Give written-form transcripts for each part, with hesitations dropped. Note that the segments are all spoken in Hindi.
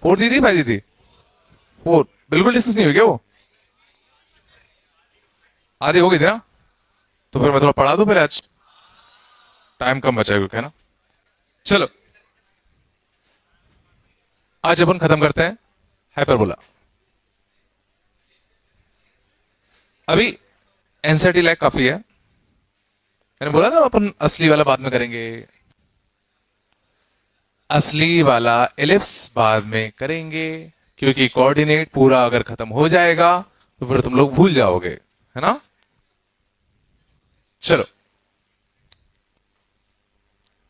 4 दी थी 5 दी थी? 4 बिल्कुल डिस्कस नहीं हुई क्या वो? आधी हो गई थी ना? तो फिर मैं थोड़ा पढ़ा दूं पहले आज, टाइम कम बचा है क्योंकि, है ना? चलो आज अपन खत्म करते हैं हाइपरबोला। अभी एनसीईआरटी लैग काफी है। मैंने बोला था अपन असली वाला बाद में करेंगे, असली वाला एलिप्स बाद में करेंगे, क्योंकि कोऑर्डिनेट पूरा अगर खत्म हो जाएगा तो फिर तुम लोग भूल जाओगे, है ना? चलो,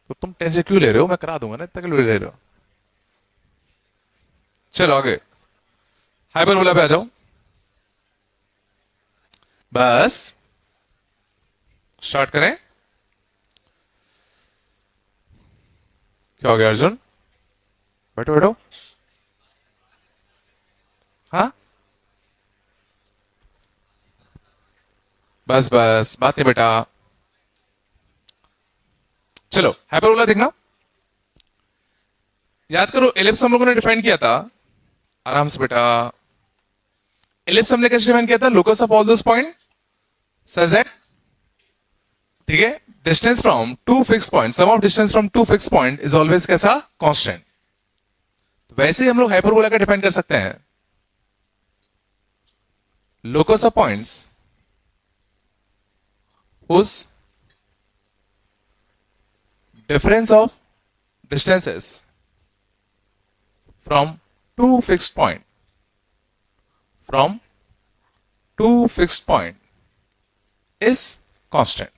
तो तुम टेंशन क्यों ले रहे हो? मैं करा दूंगा ना, इतना क्यों ले रहे हो? चलो आगे, हाइपरबोला पे आ जाओ। बस स्टार्ट करें। क्या हो गया अर्जुन? बैठो बैठो। हाँ, बस बस, बात नहीं बेटा। चलो हाइपरबोला देखना, याद करो एलिप्स हम लोगों ने डिफाइन किया था। आराम से बेटा। एलिप्स हमने कैसे डिफाइन किया था? Locus of all those point such that, ठीक है, distance from two fix point, sum of distance from two fix point is always कैसा? कांस्टेंट। तो वैसे ही हम लोग हाइपरबोला का डिफाइन कर सकते हैं। Locus of points whose difference of distances from two fixed point, from two fixed point is constant।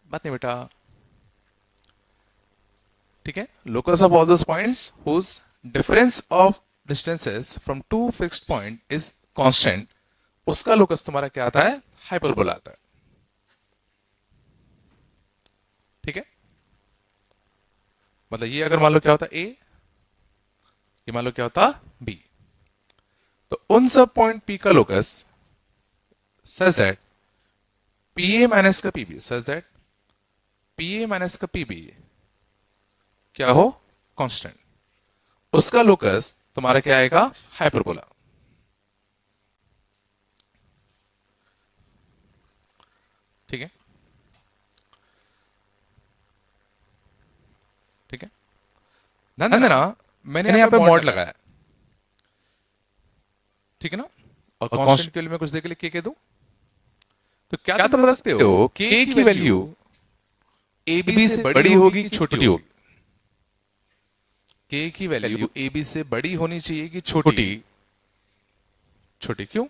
बात नहीं बेटा, ठीक है? Locus of all those points whose difference of distances from two fixed point is constant, उसका लोकस तुम्हारा क्या आता है? हाइपरबोला आता है। ठीक है, मतलब ये अगर मान लो क्या होता ए, ये मान लो क्या होता बी, तो उन सब पॉइंट पी का locus such that P A minus का PB, such that P A minus का पीबी क्या हो? कांस्टेंट। उसका लोकस तुम्हारा क्या आएगा? हाइपरबोला। ठीक है, ठीक है, ध्यान देना, मैंने यहां पे मॉड लगाया, ठीक है ना? और कांस्टेंट के लिए मैं कुछ देर के लिए के दूं, तो क्या तुम बता सकते हो के की वैल्यू ए बी से बड़ी होगी कि छोटी होगी? के की वैल्यू ए बी से बड़ी होनी चाहिए कि छोटी? छोटी क्यों?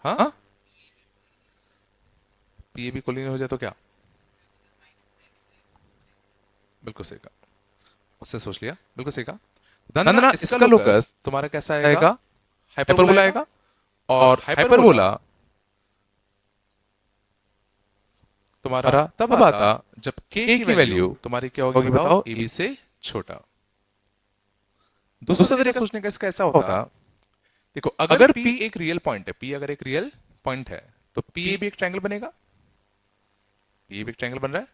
हाँ, पी ए बी कोलिनियर हो जाए तो क्या? बिल्कुल सही कहा, उससे सोच लिया, बिल्कुल सही कहा। धंधना इसका लोकस तुम्हारा कैसा आएगा? हाइपरबोला आएगा। और हाइपरबोला तुम्हारा तब आता जब के की वैल्यू तुम्हारी क्या होगी बताओ? ए बी से छोटा। दूसरा तरीका सोचने का इसका ऐसा होता, देखो अगर P एक रियल पॉइंट है, P अगर एक रियल पॉइंट है तो P भी एक ट्रायंगल बनेगा, P भी एक ट्रायंगल बन रहा है।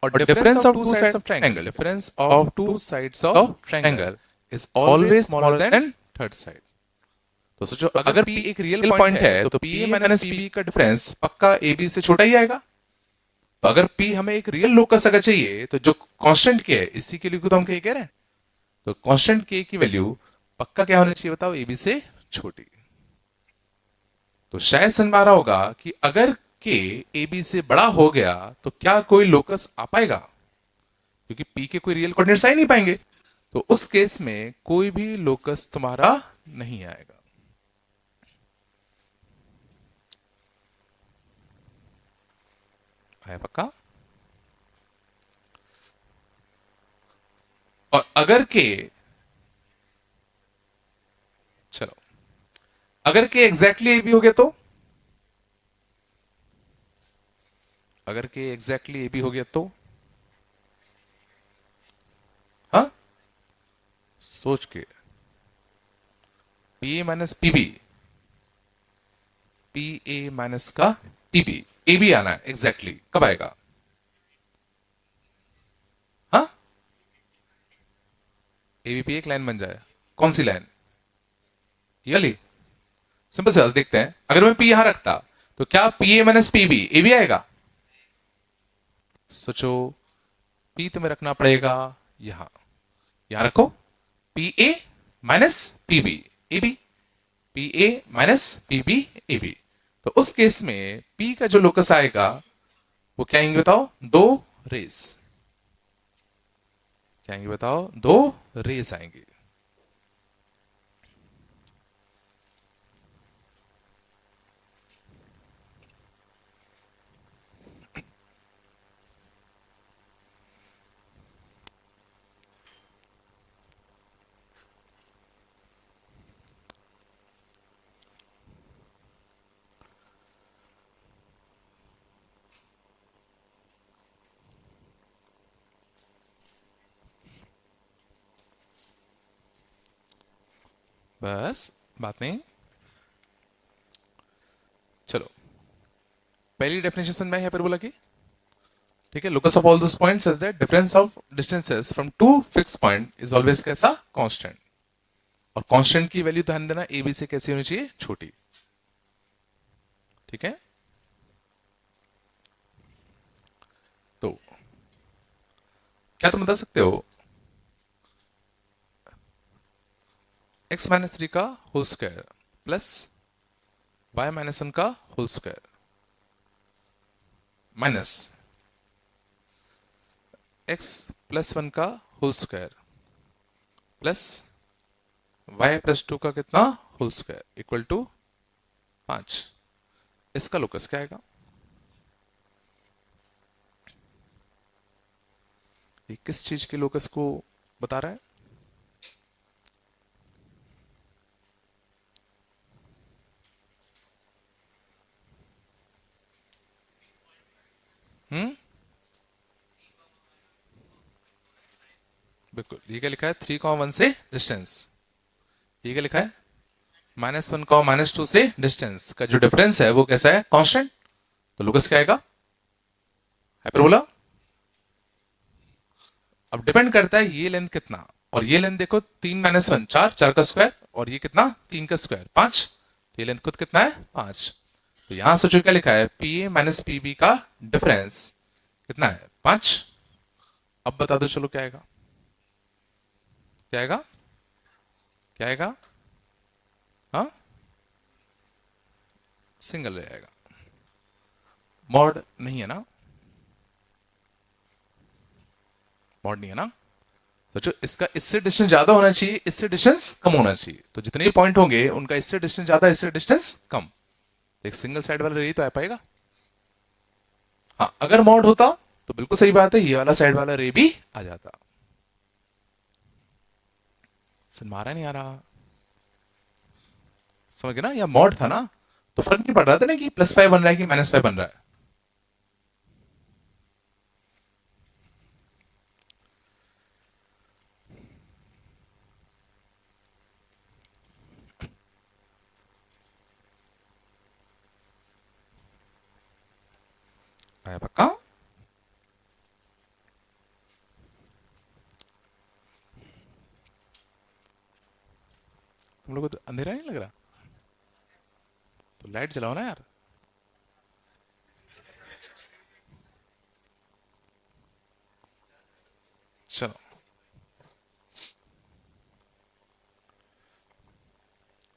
और difference of two sides of triangle, difference of two sides of triangle is always smaller than third side. तो सोचो अगर P एक रियल पॉइंट है तो P माइनस PB का डिफरेंस पक्का AB से छोटा ही आएगा। तो अगर P हमें एक रियल लोकस अगर चाहिए तो जो कांस्टेंट K है, इसी के लिए तो हम क्या कह रहे हैं, तो कांस्टेंट K की वैल्यू पक्का क्या होनी चाहिए बताओ? AB से छोटी। तो शायद समझ में आ रहा होगा कि अगर K AB से बड़ा हो गया तो क्या कोई लोकस आ पाएगा? क्योंकि P के कोई रियल कोऑर्डिनेट्स आ ही नहीं पाएंगे, तो उस केस में कोई भी लोकस तुम्हारा नहीं आएगा। है पक्का? और अगर K, चलो अगर K एग्जैक्टली AB हो गया तो, अगर K एग्जैक्टली AB हो गया तो, हाँ सोच के, P A minus PB, P A minus का पीबी, ए बी आना है एग्जैक्टली, कब आएगा? एबीपी एक लाइन बन जाए, कौन सी लाइन? ये वाली। सिंपल से देखते हैं, अगर मैं पी यहां रखता तो क्या P A minus P B A भी आएगा? सोचो, पी तुम्हें रखना पड़ेगा यहां, यहां रखो P A minus P B A B, P A minus P B A B. तो उस केस में पी का जो लोकस आएगा वो क्या आएंगे बताओ? दो रेस। क्या आएंगे बताओ? दो रेस आएंगे। बस, बात नहीं। चलो, पहली डेफिनेशन समझ में है हाइपरबोला की। ठीक है, locus of all those points is that difference of distances from two fix point is always कैसा? कांस्टेंट। और कांस्टेंट की वैल्यू ध्यान देना ए बी से कैसी होनी चाहिए? छोटी। ठीक है, तो क्या तुम बता सकते हो x माइनस थ्री का whole square plus y minus one का whole square minus x plus one का whole square plus y plus two का कितना होल स्क्वायर इक्वल टू 5? इसका लोकस क्या आएगा? ये किस चीज के लोकस को बता रहा है? बिल्कुल, ये क्या लिखा है? 3,1 से डिस्टेंस। ये क्या लिखा है? -1, -2 से डिस्टेंस का जो डिफरेंस है वो कैसा है? कांस्टेंट। तो लोकस क्या आएगा? हाइपरबोला। अब डिपेंड करता है ये लेंथ कितना, और ये लेंथ देखो 3 - 1 4, 4 का स्क्वायर, और ये कितना? 3 का स्क्वायर 5। तो ये लेंथ खुद कितना है? 5। तो यहां सोचो क्या लिखा है? P A minus P B का डिफरेंस कितना है? 5। अब बता दो चलो क्या आएगा? क्या आएगा? क्या आएगा? हाँ, सिंगल रहेगा, मॉड नहीं है ना? मॉड नहीं है ना? सोचो, इसका इससे डिस्टेंस ज्यादा होना चाहिए, इससे डिस्टेंस कम होना चाहिए। तो जितने पॉइंट होंगे उनका इससे डिस्टेंस ज्यादा, इससे डिस्टेंस कम। एक सिंगल साइड वाला रे तो आ पाएगा। हाँ, अगर मॉड होता तो बिल्कुल सही बात है, ये वाला साइड वाला रे भी आ जाता। मारा नहीं आ रहा, समझ गए ना? या मॉड था ना, तो फर्क नहीं पड़ रहा था ना कि +5 बन रहा है कि -5 बन रहा है। आया पक्का? तुम लोग को तो अंधेरा नहीं लग रहा? तो लाइट जलाओ ना यार। चलो,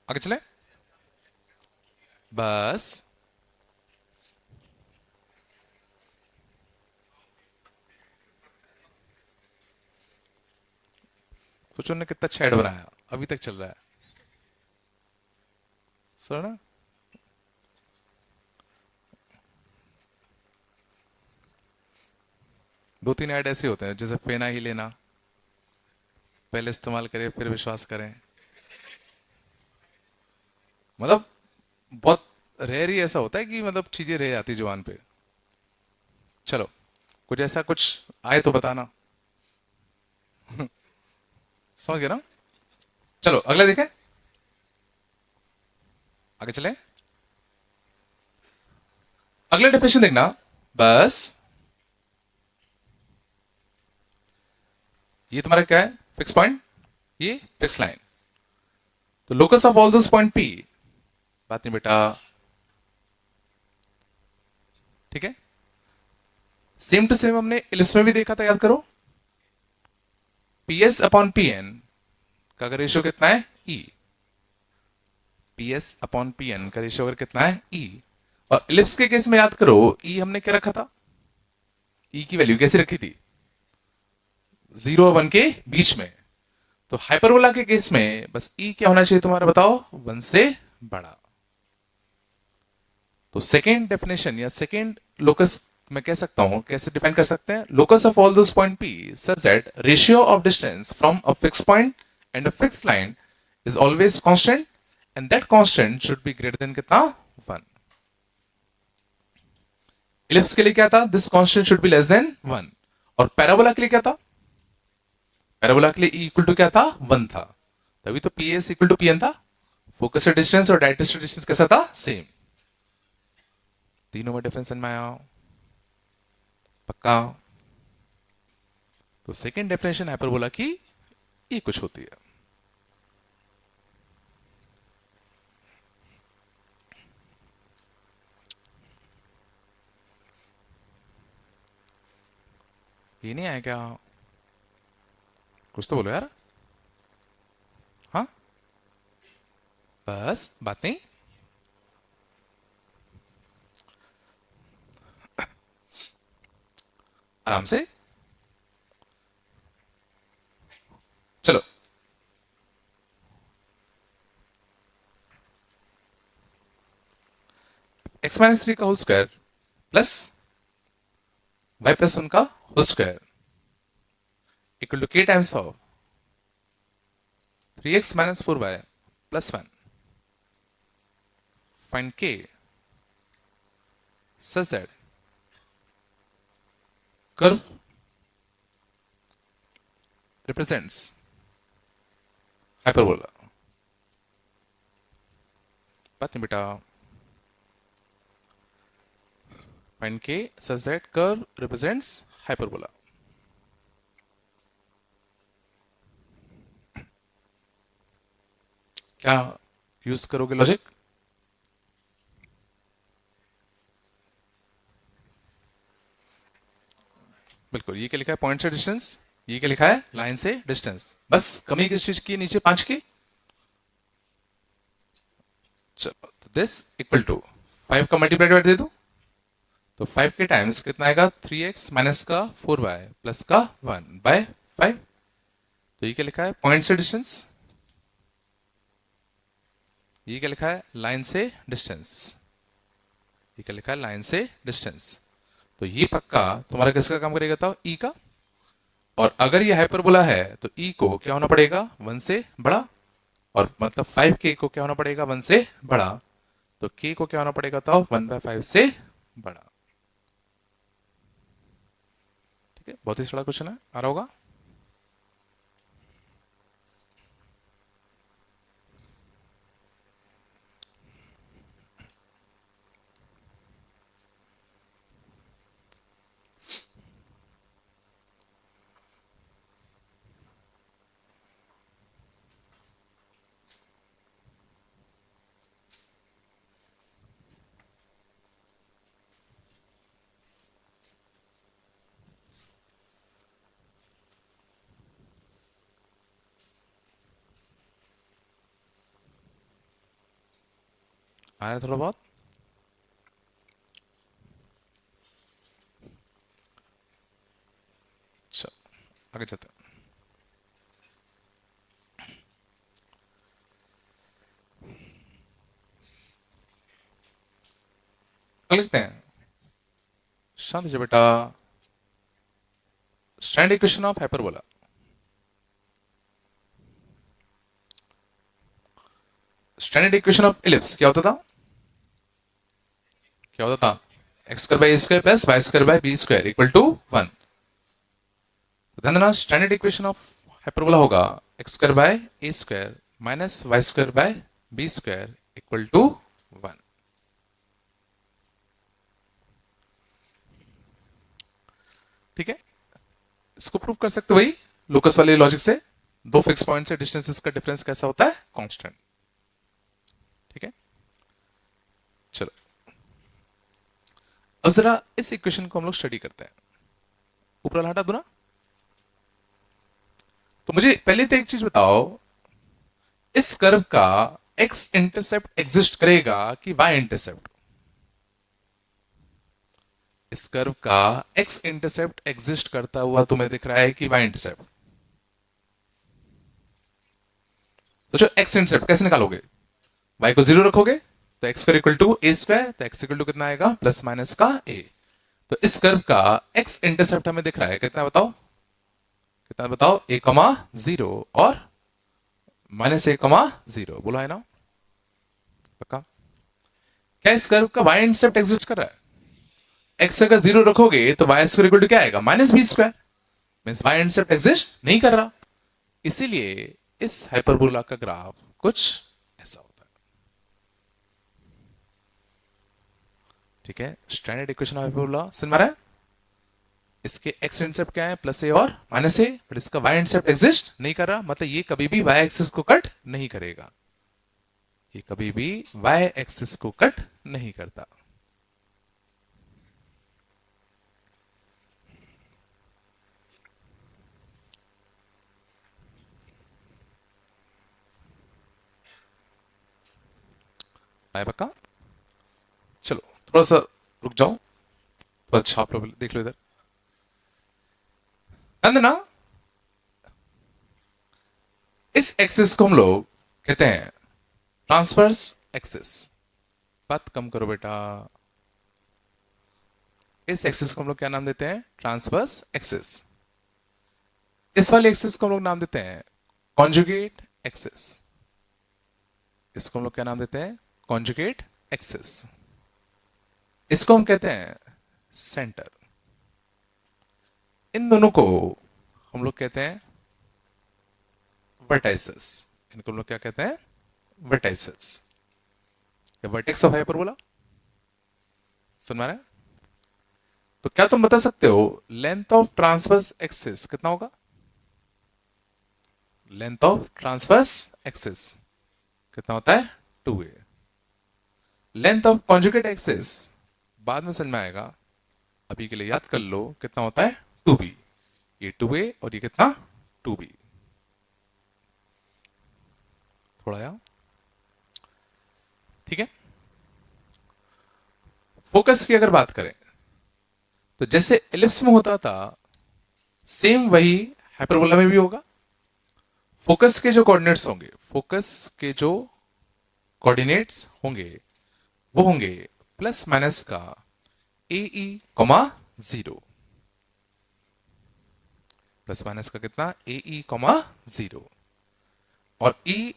आगे चले। बस, सोचो ने कितना अच्छा ऐड बनाया, अभी तक चल रहा है। सुनो ना, 2-3 ऐड ऐसे होते हैं जैसे फेना ही लेना, पहले इस्तेमाल करें फिर विश्वास करें। मतलब बहुत रेयर ही ऐसा होता है कि मतलब चीजें रह जाती जुबान पे। चलो, कुछ ऐसा कुछ आए तो बताना। समझ गए ना? चलो अगला देखें, आगे चले। अगला डेफिनेशन देखना। बस, ये तुम्हारा क्या है? Fix point. ये फिक्स लाइन। तो locus of all this point P, बात नहीं बेटा, ठीक है। सेम टू सेम हमने इलिप्स में भी देखा था, याद करो। P S upon P N का अगर रेशियो कितना है, E. P S upon P N का रेशियो अगर कितना है, ई। और इलिप्स के केस में याद करो, ई हमने क्या रखा था, ई की वैल्यू कैसे रखी थी, 0 और 1 के बीच में। तो हाइपरबोला के केस में बस ई क्या होना चाहिए तुम्हारा, बताओ, 1 से बड़ा। तो सेकेंड डेफिनेशन या सेकेंड लोकस मैं कह सकता हूं, कैसे डिफाइन कर सकते हैं, locus of all those point P such that ratio of distance from a fix point and a fix line is always constant and that constant should be greater than कितना, 1। इलिप्स के लिए क्या था, this constant should be less than 1। और पैराबोला के लिए क्या था, पैराबोला के लिए ई इक्वल टू क्या था, 1 था। तभी तो P S equal to P N था। फोकस डिस्टेंस और डायरेक्ट डिस्टेंस कैसा था, सेम। तीनों में डिफरेंस में आया, पक्का। तो सेकेंड डेफिनेशन हाइपरबोला की ये कुछ होती है। ये नहीं आया क्या, कुछ तो बोलो यार। हाँ, बस बात नहीं। आराम से चलो। एक्स माइनस 3 का whole square plus Y plus 1 का whole square equal to K times of 3x minus 4y plus 1। Find k such that curve represents hyperbola। बात नहीं बेटा, find k such that curve represents hyperbola। क्या यूज करोगे लॉजिक, बिल्कुल। ये क्या लिखा है, पॉइंट से डिस्टेंस, ये क्या लिखा है, लाइन से डिस्टेंस। बस कमी किस चीज की, नीचे 5 की। चलो, तो दिस इक्वल टू 5 का मल्टीप्लाई दे दो, तो 5 के टाइम्स कितना आएगा, 3x माइनस का 4y प्लस का 1 बाय 5। तो ये क्या लिखा है, पॉइंट से डिस्टेंस। ये क्या लिखा है, लाइन से डिस्टेंस। ये क्या लिखा है, लाइन से डिस्टेंस। तो ये पक्का तुम्हारा किसका काम करेगा था, ई का। और अगर ये हाइपरबोला है तो ई को क्या होना पड़ेगा, 1 से बड़ा। और मतलब 5k को क्या होना पड़ेगा, 1 से बड़ा। तो k को क्या होना पड़ेगा था, 1/5 से बड़ा। ठीक है, बहुत ही बड़ा क्वेश्चन है, आ रहा होगा। आ रहा है थोड़ा बहुत। अच्छा, आगे चलते हैं। लिखते हैं, शांत हो बेटा। Standard equation of hyperbola. Standard equation of ellipse क्या होता था, क्या होता था, X square by A square plus Y square by B square equal to 1। ध्यान देना, स्टैंडर्ड इक्वेशन ऑफ हाइपरबोला होगा X square by A square minus Y square by B square equal to 1। ठीक है, इसको प्रूव कर सकते हो भाई लोकस वाले लॉजिक से। दो फिक्स पॉइंट से डिस्टेंसेस का डिफरेंस कैसा होता है? कांस्टेंट। ठीक है, चलो अब जरा इस इक्वेशन को हम लोग स्टडी करते हैं। ऊपर वाला हटा दो ना। तो मुझे पहले तो एक चीज बताओ, इस कर्व का एक्स इंटरसेप्ट एग्जिस्ट करेगा कि वाई इंटरसेप्ट? इस कर्व का एक्स इंटरसेप्ट एग्जिस्ट करता हुआ तुम्हें दिख रहा है कि वाई इंटरसेप्ट? तो जो एक्स इंटरसेप्ट कैसे निकालोगे? वाई को जीरो रखोगे तो X square equal to A square, तो एक्स इक्वल टू कितना आएगा? प्लस माइनस का ए। तो इस कर्व का एक्स इंटरसेप्ट हमें दिख रहा है कितना बताओ? कितना बताओ? ए कमा जीरो और माइनस ए कमा जीरो, बोला है ना? पक्का? क्या इस कर्व का वाई इंटरसेप्ट एग्जिस्ट कर रहा है? एक्स अगर जीरो रखोगे तो वाई स्क्वायर इक्वल टू क्या आएगा? Minus B square. Means Y intercept exist नहीं कर रहा। इसीलिए इस हाइपरबोला का ग्राफ कुछ ऐसा होता है। ठीक है, स्टैंडर्ड इक्वेशन ऑफ हाइपरबोला समझ में आ रहा है? इसके एक्स इंटरसेप्ट क्या है? प्लस ए और माइनस ए, बट इसका वाई इंटरसेप्ट एग्जिस्ट नहीं कर रहा, मतलब ये कभी भी वाई एक्सिस को कट नहीं करेगा। ये कभी भी वाई एक्सिस को कट नहीं करता। आया पक्का? चलो थोड़ा सा रुक जाओ, तो अच्छा आप लोग देख लो इधर। ना इस एक्सिस को हम लोग कहते हैं ट्रांसवर्स एक्सिस। बात कम करो बेटा। इस एक्सिस को हम लोग क्या नाम देते हैं? Transverse axis. इस वाले एक्सिस को हम लोग नाम देते हैं कॉन्जुगेट एक्सिस। इसको हम लोग क्या नाम देते हैं? Conjugate axis. इसको हम कहते हैं सेंटर। इन दोनों को हम लोग कहते हैं वर्टाइसेस। इनको हम लोग क्या कहते हैं? वर्टाइसेस या वर्टेक्स ऑफ हाइपरबोला। सुन रहा है? तो क्या तुम बता सकते हो लेंथ ऑफ ट्रांसवर्स एक्सिस कितना होगा? लेंथ ऑफ ट्रांसवर्स एक्सिस कितना होता है? 2a। Length of conjugate axis बाद में समझ में आएगा, अभी के लिए याद कर लो कितना होता है? 2b। ये 2a और ये कितना? 2b। थोड़ा यार, ठीक है। फोकस की अगर बात करें तो जैसे एलिप्स में होता था, सेम वही हाइपरबोला में भी होगा। फोकस के जो कोऑर्डिनेट्स होंगे, फोकस के जो कोऑर्डिनेट्स होंगे वो होंगे प्लस माइनस का ए ई कॉमा जीरो। प्लस माइनस का कितना? A E comma zero. और ई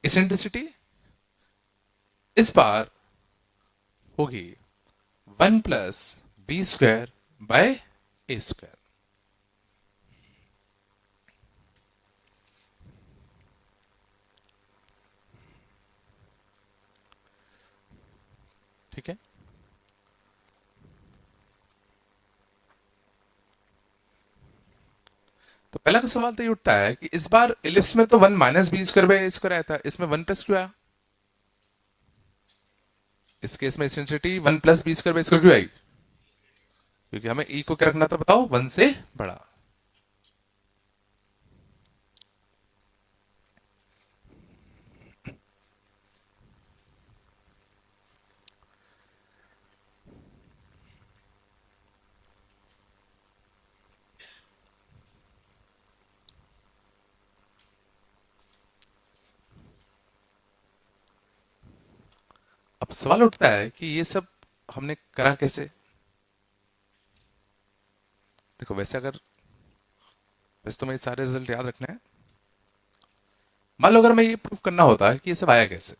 इसेंट्रिसिटी इस बार होगी 1 + b² बाय ए स्क्वायर। ठीक है, तो पहला का सवाल तो ये उठता है कि इस बार इलिप्स में तो 1 - b² बाय ए स्क्वायर आया था, इसमें 1 + क्यों आया? इस केस में इसेंट्रिसिटी 1 + b² बाय क्यों आई? क्योंकि हमें ई को क्या रखना था बताओ? 1 से बड़ा। अब सवाल उठता है कि ये सब हमने करा कैसे? देखो वैसे तो मेरे सारे रिजल्ट याद रखने हैं। मान लो अगर मैं ये प्रूव करना होता है कि ये सब आया कैसे।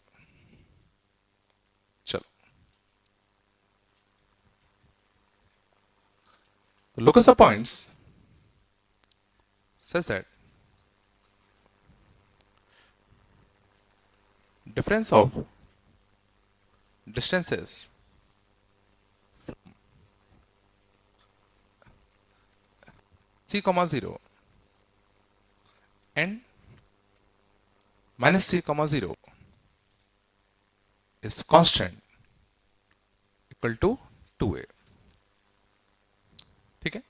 चलो, तो locus of points says that difference of distances c comma 0 and minus c comma 0 is constant equal to 2a. ठीक है,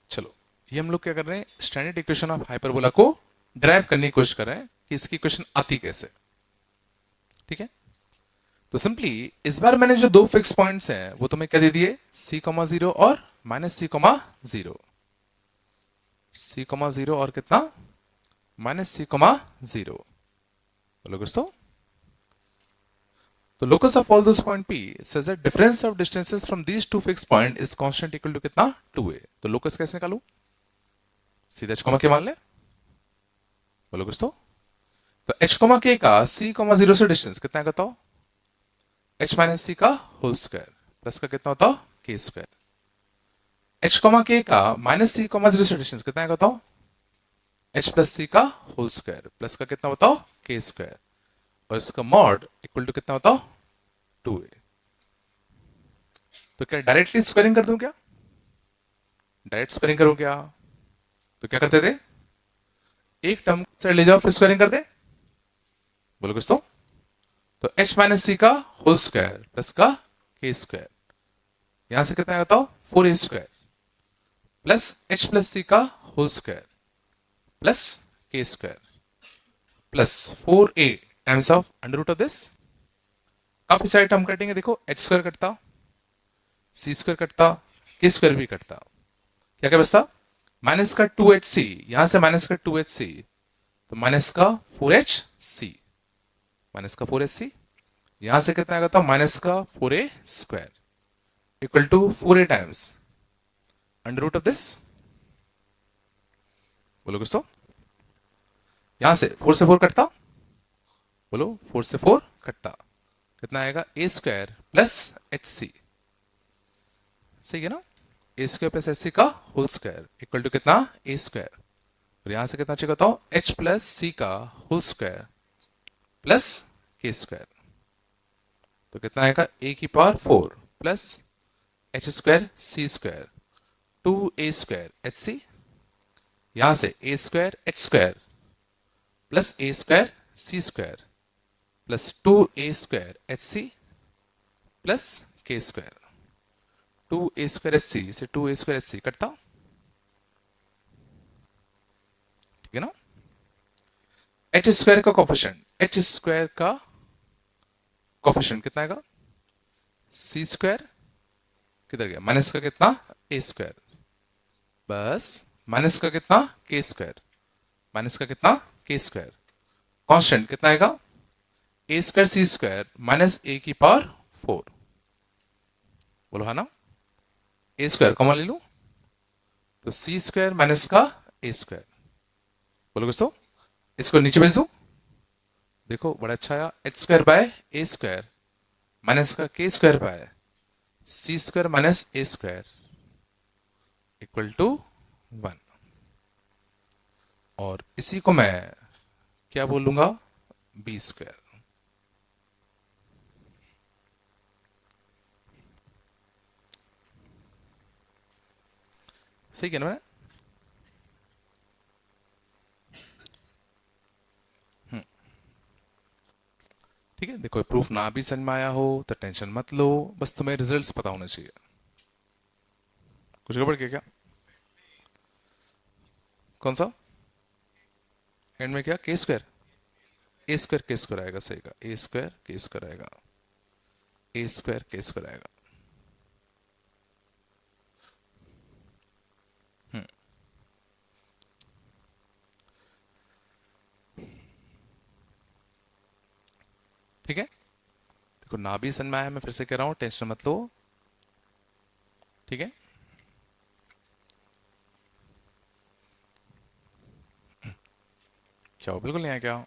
चलो ये हम लोग क्या कर रहे हैं, स्टैंडर्ड इक्वेशन ऑफ हाइपरबोला को ड्राइव करने की कोशिश कर रहे हैं कि इसकी इक्वेशन आती कैसे. ठीक है, तो सिंपली इस बार मैंने जो दो फिक्स पॉइंट्स हैं वो तुम्हें क्या दे दिए, c कॉमा 0 और minus c comma 0. c comma 0 और कितना, माइनस c कॉमा 0. बोलो दोस्तों, तो locus of all those point P says that difference of distances from these two fixed point is constant equal to कितना, 2a. तो locus कैसे निकालूं, सीधे h के मान ले. बोलो दोस्तों, तो h k का c 0 से डिस्टेंस कितना है बताओ, h माइनस c का होल स्क्वायर प्लस का कितना होता k स्क्वायर. h k का माइनस c 0 से डिस्टेंस कितना है बताओ, h प्लस c का होल स्क्वायर प्लस का कितना बताओ, k स्क्वायर. और इसका मॉड इक्वल टू कितना बताओ, 2a. तो क्या डायरेक्टली स्क्वायरिंग कर दूं क्या, डायरेक्ट स्क्वायरिंग करूं क्या, तो क्या करते थे, एक टर्म से ले जाओ फिर स्क्वायरिंग कर दे. बोलो कुछ तो h माइनस सी का होल स्क्वायर प्लस का k स्क्वायर, यहां से कितना बताओ, 4a square plus h plus C का whole square plus k square plus 4a times of under root of this. काफी सारे टर्म कटेंगे, देखो h स्क्वायर कटता, c स्क्वायर कटता, k स्क्वायर भी कटता. क्या क्या बचता, माइनस का 2hc, यहां से माइनस का 2hc, तो माइनस का 4hc, माइनस का 4hc, यहां से कितना आएगा, माइनस का 4a square equal to 4a times under root of this. बोलो कुछ तो, यहां से 4 से 4 कटता, बोलो 4 से 4 कटता, कितना आएगा, a स्क्वायर प्लस hc. सही है ना, a स्क्वायर प्लस hc का होल स्क्वायर इक्वल टू कितना, a स्क्वायर. और यहां से कितना चाहिए बताओ, h प्लस c का whole square plus k square. तो कितना आएगा, a की power 4 plus h square c square 2a square H C, यहां से a square h square plus a square c square plus 2a square H C plus k square. 2a square H C से 2a स्क्वायर एच सी कटता, ठीक है ना. h स्क्वायर का कोफिशिएंट, h स्क्वायर का कोफिशिएंट कितना आएगा, c स्क्वायर किधर गया, माइनस का कितना, a स्क्वायर बस माइनस का कितना, k स्क्वायर, माइनस का कितना, k स्क्वायर. कांस्टेंट कितना आएगा, a square c square minus a की पावर 4. बोलो है ना, a स्क्वायर कॉमन ले लूं तो c स्क्वायर माइनस का a स्क्वायर. बोलो दोस्तों, इसको नीचे भेज दूं, देखो बड़ा अच्छा आया, h square by a square minus का k square by c square minus a square equal to 1. और इसी को मैं क्या बोलूंगा, b स्क्वायर. सही है ना. ठीक है, देखो प्रूफ ना भी समझ में आया हो तो टेंशन मत लो, बस तुम्हें रिजल्ट्स पता होना चाहिए. कुछ गड़बड़ किया क्या, कौन सा, एंड में क्या, के स्क्वायर, ए स्क्वायर के स्क्वायर आएगा, सही का, ए स्क्वायर के स्क्वायर आएगा, ए स्क्वायर के स्क्वायर आएगा. ठीक है, देखो ना भी समझ में आया, मैं फिर से कह रहा हूं, टेंशन मत लो. ठीक है, क्या बिल्कुल नहीं आया क्या,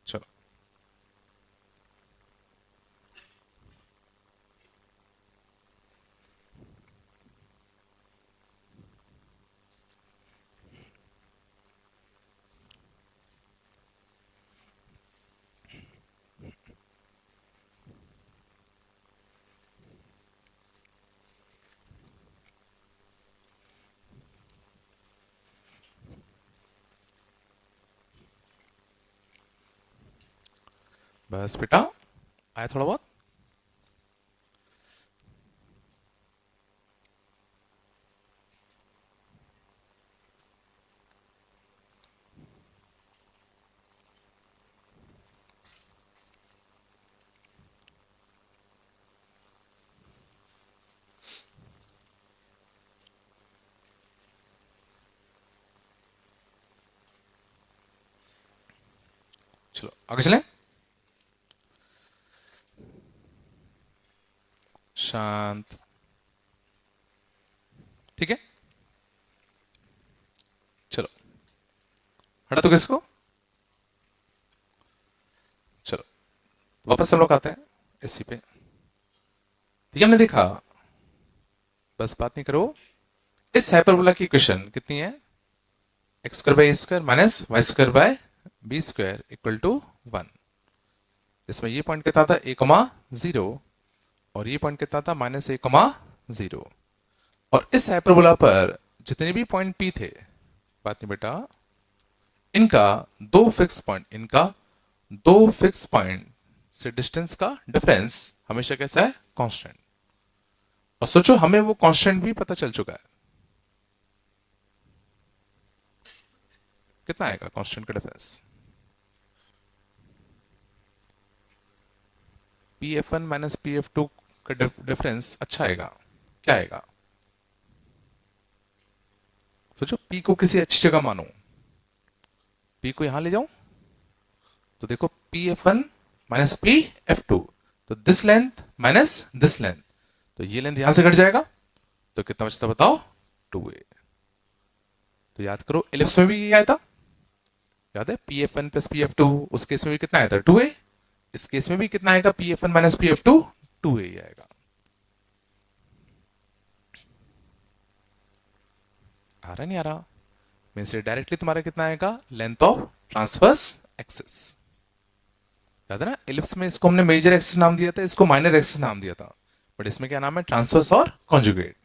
चलो. बस बेटा, आया थोड़ा बहुत। चलो आगे चलें। शांत। ठीक है, चलो हटा दो किसको। चलो वापस हम लोग आते हैं इसी पे। ठीक है, हमने देखा, बस बात नहीं करो, इस हाइपरबोला की इक्वेशन कितनी है, X square by A square minus Y square by B square equal to 1। इसमें ये पॉइंट कितना था, ए कमा जीरो, और ये पॉइंट कितना था, माइनस ए कमा जीरो। और इस हाइपरबोला पर जितने भी पॉइंट पी थे, बात नहीं बेटा, इनका दो फिक्स पॉइंट, इनका दो फिक्स पॉइंट से डिस्टेंस का डिफरेंस हमेशा कैसा है, कांस्टेंट। और सोचो हमें वो कांस्टेंट भी पता चल चुका है, कितना आएगा कांस्टेंट का difference, P F one minus P F to का डिफरेंस अच्छा आएगा, क्या आएगा। सोचो पी को किसी अच्छी जगह मानो, पी को यहां ले जाऊं, तो देखो P F one minus P F two, तो this length minus this length, तो ये लेंथ यहां से घट जाएगा, तो कितना बचता बताओ, 2a। तो याद करो इलिप्स में भी ये आया था, याद है, P F one plus P F to, उस केस में भी कितना आया था, 2a। इस केस में भी कितना आएगा, P F one minus P F to, 2a ही आएगा। आ रहा नहीं आ रहा, मीन से डायरेक्टली तुम्हारा कितना आएगा, लेंथ ऑफ ट्रांसवर्स एक्सिस। याद है ना, इलिप्स में इसको हमने मेजर एक्सिस नाम दिया था, इसको माइनर एक्सिस नाम दिया था, बट इसमें क्या नाम है, ट्रांसवर्स और कॉन्जुगेट।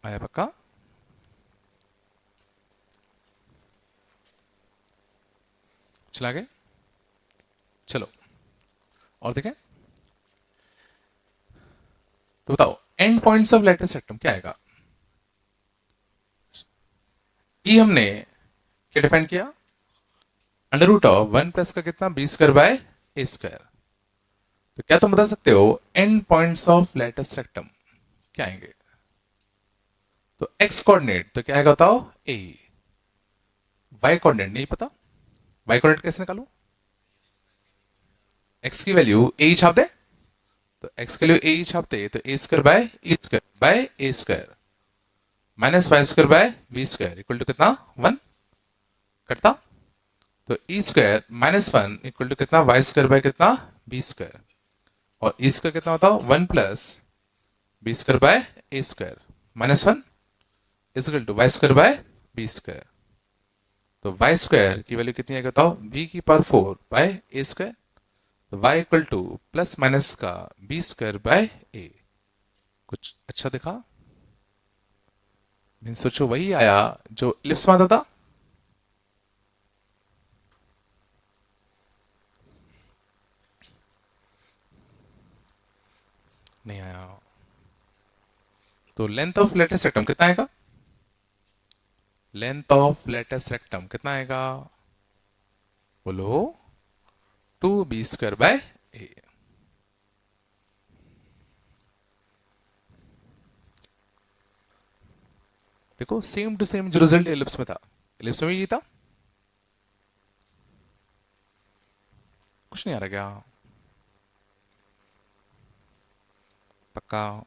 आया पक्का। चला गए, चलो और देखें, तो बताओ end points of latus rectum क्या आएगा। ई हमने क्या डिफाइन किया, under root of one plus का कितना, B square by A square. तो क्या तुम बता सकते हो end points of latus rectum क्या आएंगे, तो एक्स कोऑर्डिनेट तो क्या आएगा बताओ, ए। वाई कोऑर्डिनेट नहीं पता, वाई कोऑर्डिनेट कैसे निकालू, एक्स की वैल्यू ए ही छाप दे, तो एक्स के लिए ए ही छापते, तो A square by A square minus Y square by B square equal to कितना, 1 कटता, तो E square minus one equal to कितना, वाई स्क्वायर बाय कितना, बी स्क्वायर, और ई स्क्वायर कितना होता है, 1 plus B square by A square minus one equal to Y square by B square. तो वाई स्क्वायर की वैल्यू कितनी है बताओ, बी की पावर 4 बाय ए स्क्वायर, तो Y equal to plus minus का बी स्क्वायर बाय ए। कुछ अच्छा दिखा, मीन सोचो वही आया जो इलिप्स में आता था, नहीं आया। तो लेंथ ऑफ लेटेस्ट रेक्टम कितना आएगा, लेंथ ऑफ लेटेस्ट रेक्टम कितना आएगा, बोलो, 2b स्क्वायर बाय ए। देखो सेम टू सेम जो रिजल्ट एलिप्स में था, एलिप्स में भी ये था, कुछ नहीं आ रहा क्या, पक्का।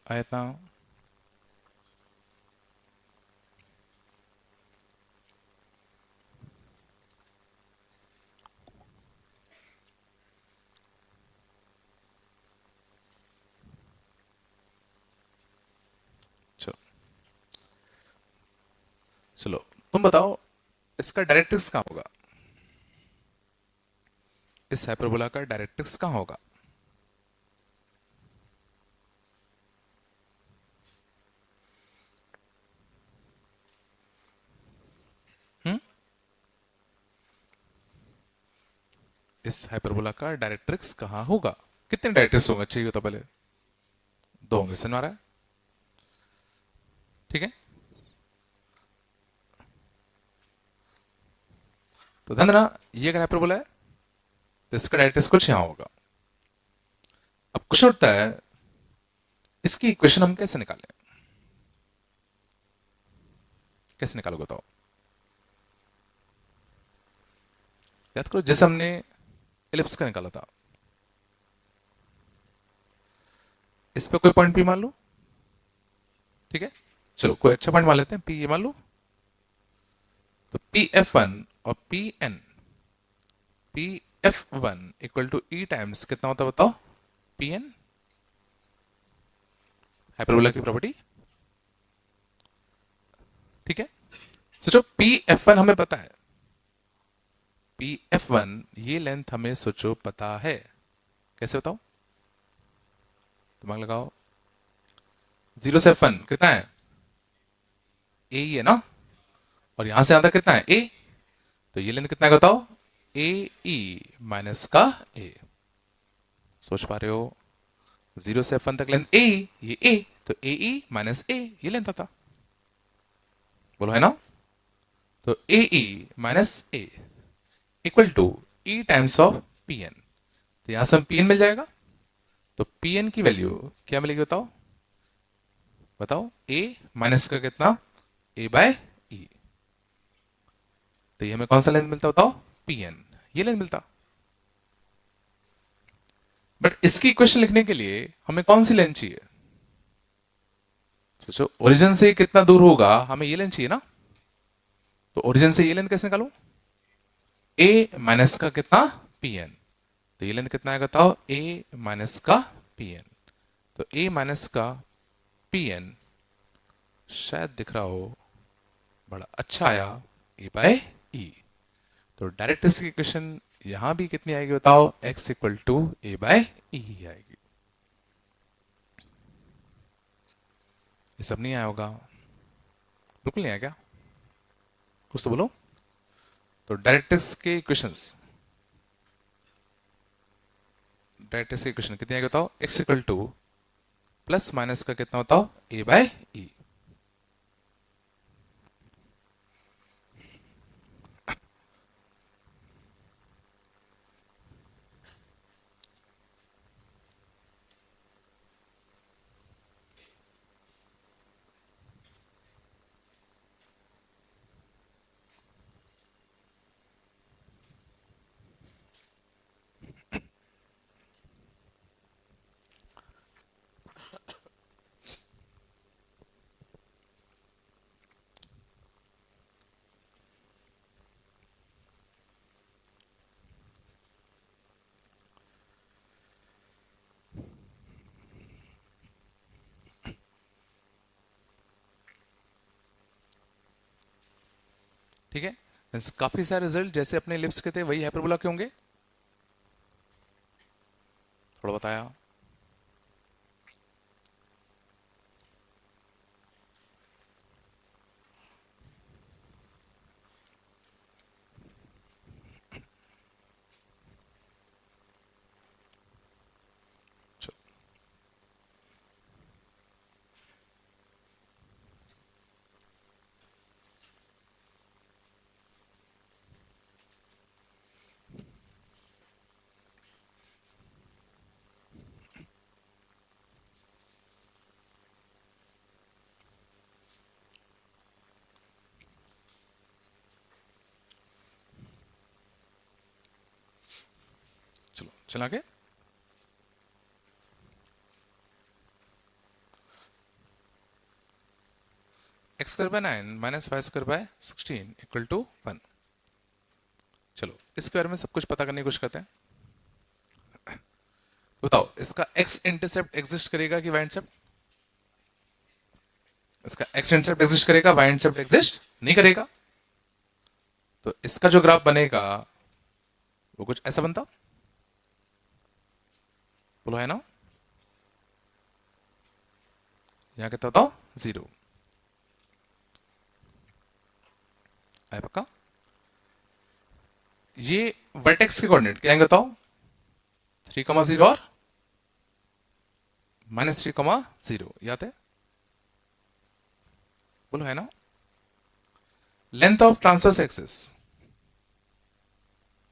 आया था। चलो चलो, तुम बताओ इसका डायरेक्ट्रिक्स कहाँ होगा, इस हाइपरबोला का डायरेक्ट्रिक्स कहाँ होगा। हम्म, इस हाइपरबोला का डायरेक्ट्रिक्स कहाँ होगा। कितने डायरेक्ट्रिक्स होंगे चाहिए तो पहले, दो होंगे, समझ में आ रहा है। ठीक है, तो ध्यान देना, ये अगर हाइपरबोला है तो इसका डायरेक्ट्रिक्स कुछ यहाँ होगा। अब क्वेश्चन उठता है इसकी इक्वेशन हम कैसे निकालें, कैसे निकालोगे बताओ। याद करो जैसे हमने एलिप्स का निकाला था, इस पे कोई पॉइंट पी मान लो। ठीक है, चलो कोई अच्छा पॉइंट मान लेते हैं, पी ये मान लो। तो पी एफ वन और P N, P F one equal to E times कितना होता है बताओ, पी एन, हाइपरबोला की प्रॉपर्टी। ठीक है, सोचो पी एफ वन हमें पता है, पी एफ वन ये लेंथ हमें सोचो पता है, कैसे बताओ, दिमाग लगाओ। जीरो से एफ वन कितना है, ए ही है ना, और यहां से आधा कितना है ए, तो ये लेंथ कितना है बताओ, ए ई माइनस का ए। सोच पा रहे हो, जीरो से एफ वन तक लेंथ ए, ये ए, तो ए ई माइनस ए ये लेंथ आता, बोलो है ना। तो A E minus A equal to E times of P N, तो यहां से हम पी एन मिल जाएगा। तो पी एन की वैल्यू क्या मिलेगी बताओ, बताओ ए माइनस का कितना, ए बाय ई, तो ये हमें कौन सा लेंथ मिलता बताओ, पी एन, ये लेंथ मिलता। बट इसकी इक्वेशन लिखने के लिए हमें कौन सी लेंथ चाहिए, सोचो ओरिजिन से कितना दूर होगा, हमें ये लेंथ चाहिए ना। तो ओरिजिन से ये लेंथ कैसे निकालू, ए माइनस का कितना पी एन, तो ये लेंथ कितना आएगा बताओ, ए माइनस का पी एन, तो ए माइनस का पी एन शायद दिख रहा हो, बड़ा अच्छा आया, ए बाय ई। तो डायरेक्ट इसकी इक्वेशन यहां भी कितनी आएगी बताओ, x equal to A by E आएगी। ये सब नहीं आया होगा, बिल्कुल नहीं आया क्या, कुछ तो बोलो। तो डायरेक्ट्रिक्स के इक्वेशंस, डायरेक्ट्रिक्स की इक्वेशन कितनी आएगी बताओ, x equal to plus minus का कितना बताओ, ए बाय ई। ठीक है, काफी सारे रिजल्ट जैसे अपने लिप्स के थे वही हाइपरबोला के होंगे, थोड़ा बताया। चलो चलो चला के, X square by 9 minus Y square by 16 equal to 1। चलो इस स्क्वायर में सब कुछ पता करने की कोशिश करते हैं। बताओ इसका एक्स इंटरसेप्ट एग्जिस्ट करेगा कि वाई इंटरसेप्ट? इसका एक्स इंटरसेप्ट एग्जिस्ट करेगा, वाई इंटरसेप्ट एग्जिस्ट नहीं करेगा। तो इसका जो ग्राफ बनेगा वो कुछ ऐसा बनता, बोलो है ना। यहां कितना बताओ? 0 है पक्का। ये वर्टेक्स के कोऑर्डिनेट क्या है बताओ? 3,0 और -3,0 याद है? बोलो है ना। Length of transverse axis,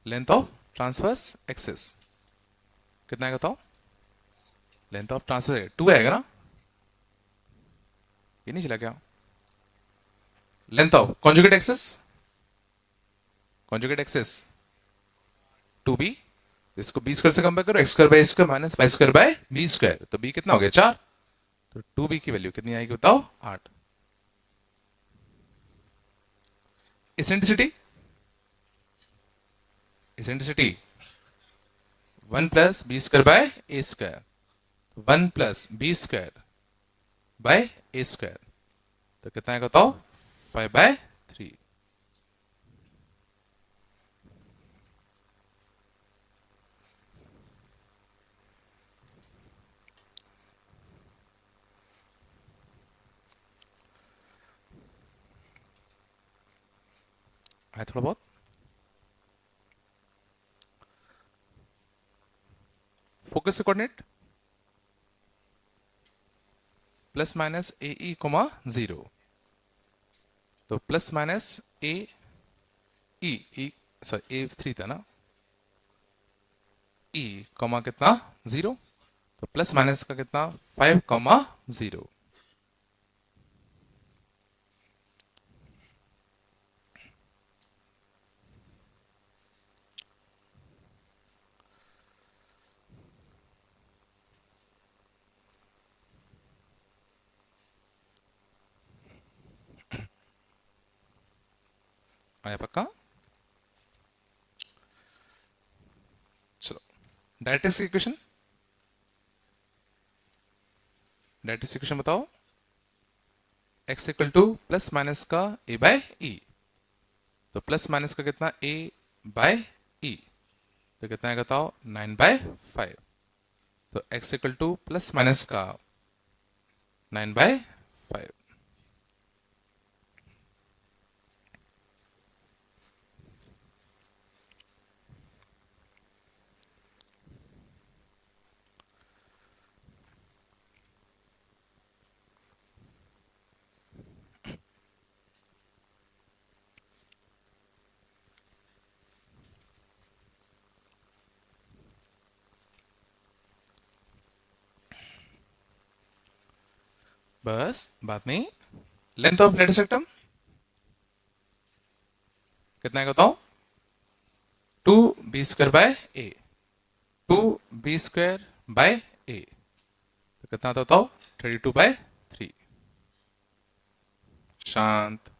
length of transverse axis कितना है बताओ? लेंथ ऑफ ट्रांसवर्स 2 आएगा ना, ये नहीं चला क्या? Length of conjugate axis, conjugate axis 2b, इसको बी स्क्वायर से कंपेयर करो, X square by square minus Y square by B square, तो बी कितना हो गया 4, तो 2b की वैल्यू कितनी आएगी बताओ? 8। Eccentricity, eccentricity 1 plus B square by A square, 1 plus B square by A square, तो कितना है बताओ? 5/3। है थोड़ा बहुत। Focus coordinate plus minus A E comma 0, तो plus minus A E sorry A3 था ना, ई कॉमा कितना 0, तो प्लस माइनस का कितना 5,0। आया पक्का। चलो डायरेक्ट्रिक्स इक्वेशन, डायरेक्ट्रिक्स इक्वेशन बताओ। x equal to plus minus का a बाय ई, तो प्लस माइनस का कितना a बाय ई, तो कितना है बताओ? 9/5। तो x equal to plus minus का 9/5। बस बात नहीं। लेंथ ऑफ लेटर सेक्टम कितना है बताओ? 2b² बाय ए, 2b² बाय ए, तो कितना था बताओ? 32/3। शांत।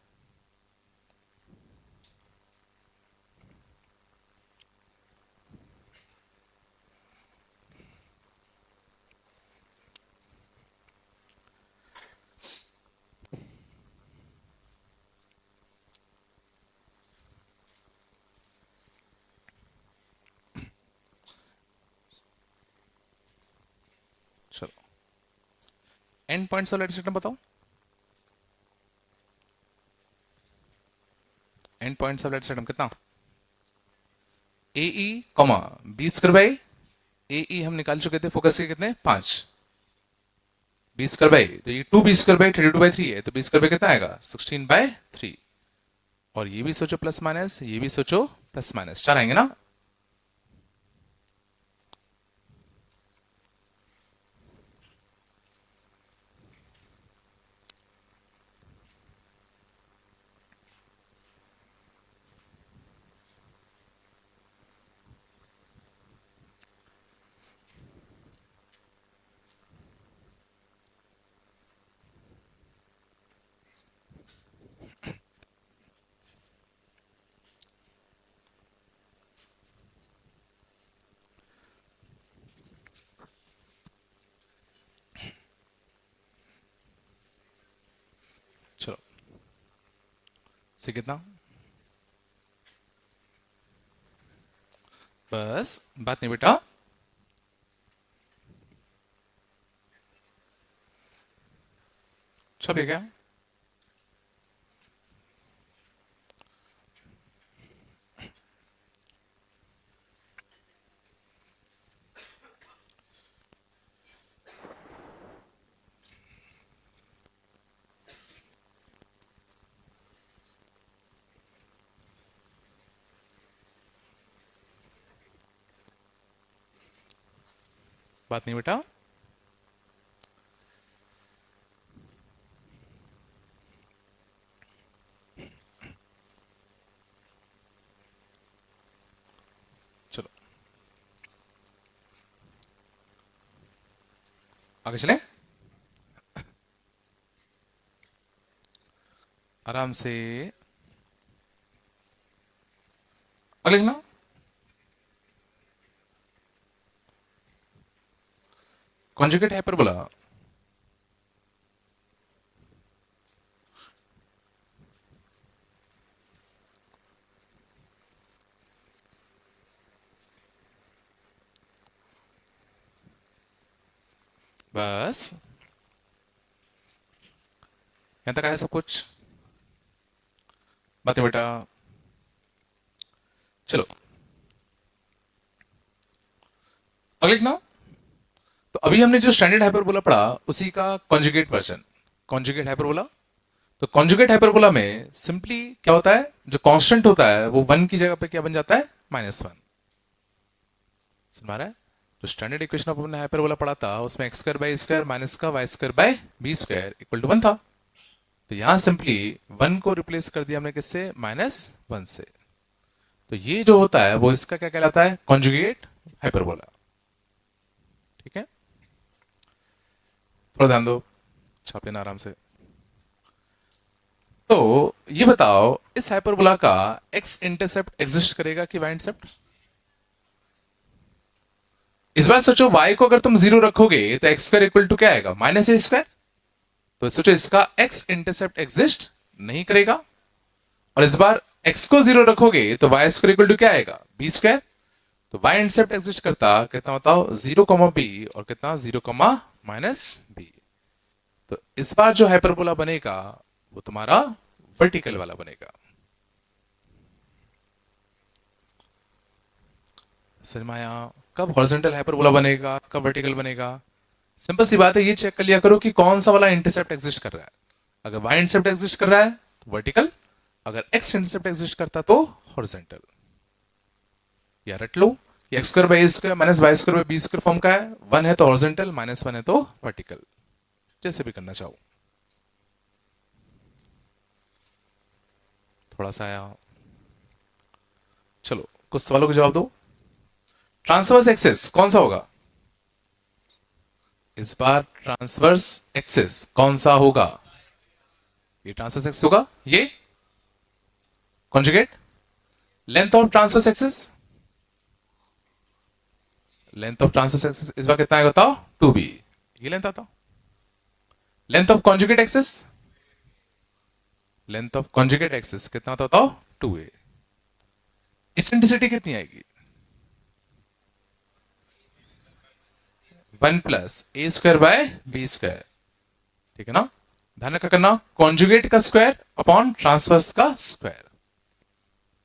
चलो end points of latus rectum बताओ। End points of latus rectum कितना? A E comma b² by ए ई हम निकाल चुके थे फोकस के कितने 5, b² बाई, तो ये 2b² बाई 32/3 है, तो b² बाई कितना आएगा 16/3। और ये भी सोचो प्लस माइनस, ये भी सोचो प्लस माइनस, 4 आएंगे ना। से कितना, बस बात नहीं बेटा। चलिए क्या, बात नहीं बेटा। चलो आगे चले, आराम से अगले लिखना। कॉन्जुगेट हाइपरबोला, बस यहां तक आया सब कुछ, बात है बेटा। चलो अगले लिखना। तो अभी हमने जो स्टैंडर्ड हाइपरबोला पढ़ा उसी का कॉन्जुगेट वर्जन, कॉन्जुगेट हाइपरबोला। तो कॉन्जुगेट हाइपरबोला में सिंपली क्या होता है, जो कांस्टेंट होता है वो वन की जगह पे क्या बन जाता है, -1। समझ आ रहा है। तो स्टैंडर्ड इक्वेशन ऑफ हमने हाइपरबोला पढ़ा था, उसमें X square by square minus का Y square by B square equal to 1 था। तो यहां सिंपली 1 को रिप्लेस कर दिया हमने किससे, -1 से। तो ये जो होता है वो इसका क्या कहलाता है, कॉन्जुगेट हाइपरबोला। ठीक है, थोड़ा ध्यान दो, छाप लेना आराम से। तो ये बताओ इस हाइपरबोला का एक्स इंटरसेप्ट एग्जिस्ट करेगा कि वाई इंटरसेप्ट। इस बार सोचो y को अगर तुम 0 रखोगे तो एक्स स्क्वायर इक्वल टू क्या आएगा, -a²। तो सोचो इसका x इंटरसेप्ट एग्जिस्ट नहीं करेगा। और इस बार x को 0 रखोगे तो y स्क्वायर इक्वल टू क्या आएगा, b²। तो y इंटरसेप्ट एग्जिस्ट करता कितना बताओ, 0, b और कितना 0, -b। तो इस बार जो हाइपरबोला बनेगा वो तुम्हारा वर्टिकल वाला बनेगा। समझ में आया। कब हॉरिजॉन्टल हाइपरबोला बनेगा, कब वर्टिकल बनेगा, सिंपल सी बात है, ये चेक कर लिया करो कि कौन सा वाला इंटरसेप्ट एग्जिस्ट कर रहा है। अगर y इंटरसेप्ट एग्जिस्ट कर रहा है तो वर्टिकल, अगर x इंटरसेप्ट एग्जिस्ट करता तो हॉरिजॉन्टल। या रट लो, X square by A square minus Y square by B square form का है, 1 है तो हॉरिजॉन्टल, -1 है तो वर्टिकल, जैसे भी करना चाहो। थोड़ा सा आया, चलो कुछ सवालों के जवाब दो। ट्रांसवर्स एक्सिस कौन सा होगा, इस बार ट्रांसवर्स एक्सिस कौन सा होगा, ये ट्रांसवर्स एक्सिस होगा, ये conjugate. Length of transverse axis, length of transverse axis इस बार कितना है बताओ, 2b, ये लेंथ आता। Length of conjugate axis, length of conjugate axis कितना आता बताओ, 2a। इसेंट्रिसिटी कितनी आएगी, 1 plus A square by B square. ठीक है ना, ध्यान रखा करना, कॉन्जुगेट का स्क्वायर अपॉन ट्रांसवर्स का स्क्वायर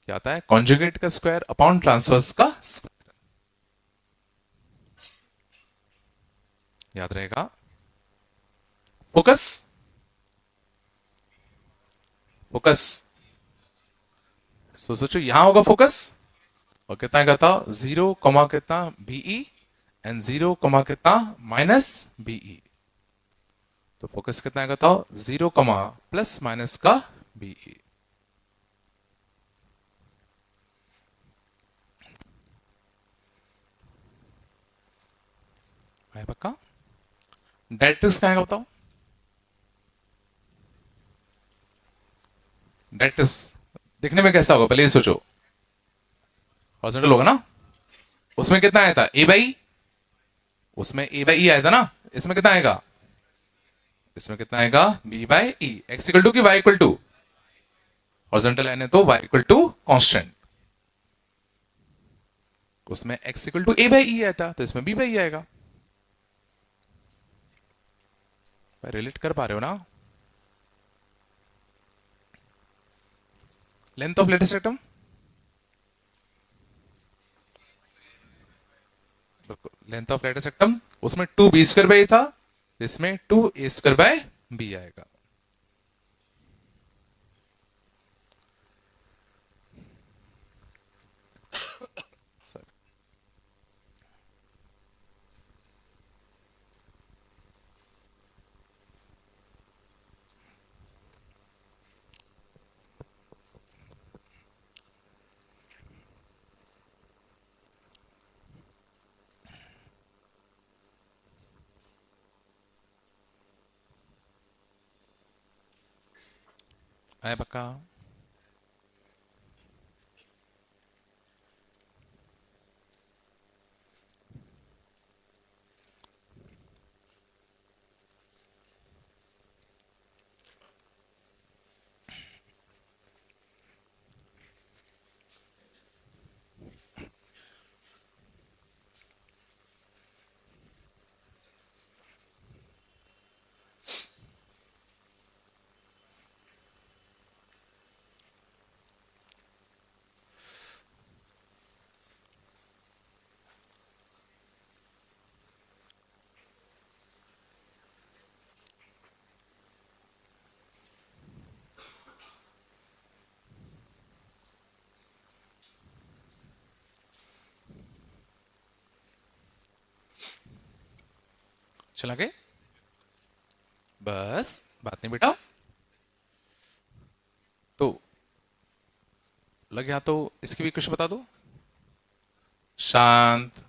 क्या आता है, कॉन्जुगेट का स्क्वायर अपॉन ट्रांसवर्स का स्क्वायर, याद रहेगा। फोकस, फोकस सोचो यहां होगा फोकस, और कितना कहता 0, कितना बीई एंड 0, कितना -बीई। तो फोकस कितना कहता 0, प्लस माइनस का बीई। है पक्का। डायरेक्ट्रिक्स क्या है बताओ, डायरेक्ट्रिक्स दिखने में कैसा होगा पहले ये सोचो, हॉरिजॉन्टल होगा ना। उसमें कितना आया था, ए बाई, उसमें ए बाई ई आया था ना, इसमें कितना आएगा, इसमें कितना आएगा B by E. X equal to की Y equal to, horizontal line है तो y इक्वल टू कांस्टेंट, उसमें x equal to a by E आया था तो इसमें b बाई ई आएगा। रिलेट कर पा रहे हो ना? Length of latest atom, length of latest atom उसमें 2b स्क्वायर बाई था, इसमें 2a स्क्वायर बाय b आएगा। आया पक्का? चला गए? बस बात नहीं बेटा। तो लग गया तो इसकी भी कुछ बता दो। शांत,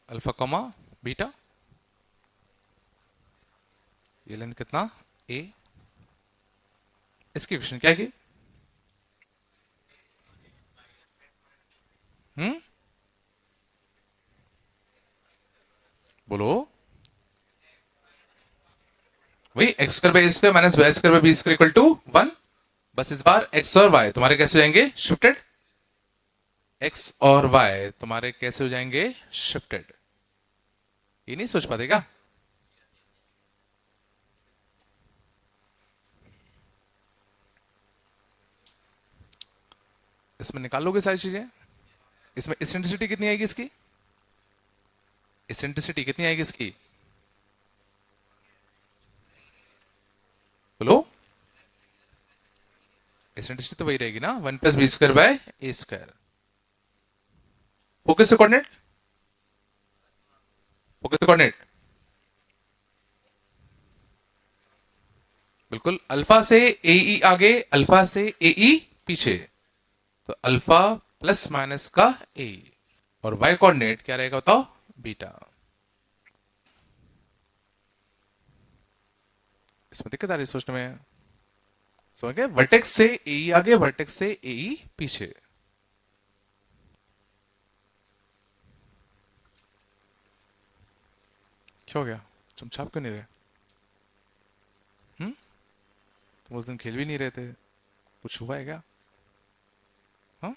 अल्फा कॉमा बीटा, ये लेंथ कितना a, इसकी इक्वेशन क्या है? हम्म, बोलो। वही X square by square minus Y square by B square equal to 1। बस इस बार x और y तुम्हारे कैसे हो जाएंगे? शिफ्टेड। x और y तुम्हारे कैसे हो जाएंगे? शिफ्टेड। ये नहीं सोच पाते क्या? इसमें निकाल लोगे सारी चीजें। इसमें इसेंट्रिसिटी कितनी आएगी इसकी? इसेंट्रिसिटी कितनी आएगी इसकी? बोलो। इसेंट्रिसिटी तो वही रहेगी ना, 1 plus B square by A square. Focus से कोऑर्डिनेट, फोकस से कोऑर्डिनेट बिल्कुल अल्फा से ए ई आगे, अल्फा से ए ई पीछे, तो अल्फा प्लस माइनस का ए, और वाई कोऑर्डिनेट क्या रहेगा बताओ? बीटा। इसमें दिक्कत आ रही है सोचने में? समझ गए? वर्टेक्स से ए आगे, वर्टेक्स से ए पीछे। क्या हो गया? चुपचाप क्यों नहीं रहे? तुम उस दिन खेल भी नहीं रहे थे, कुछ हुआ है क्या? हाँ,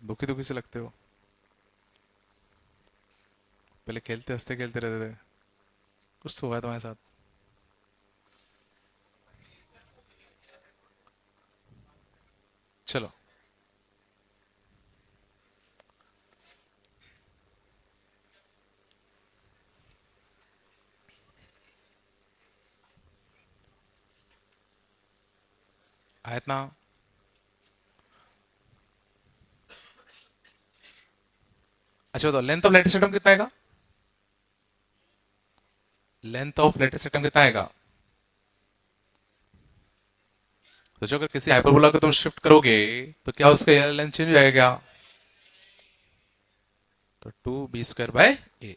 दुखी दुखी से लगते हो। पहले खेलते हंसते खेलते रहते थे, कुछ तो हुआ है तुम्हारे साथ। चलो, आयत ना। अच्छा बताओ, लेंथ ऑफ लेटेस्ट एटम कितना आएगा? लेंथ ऑफ लेटेस्ट एटम कितना आएगा? सोचो अगर किसी हाइपरबोला को तुम शिफ्ट करोगे तो क्या उसका लेंथ चेंज हो जाएगा क्या? तो 2b स्क्वायर बाय ए।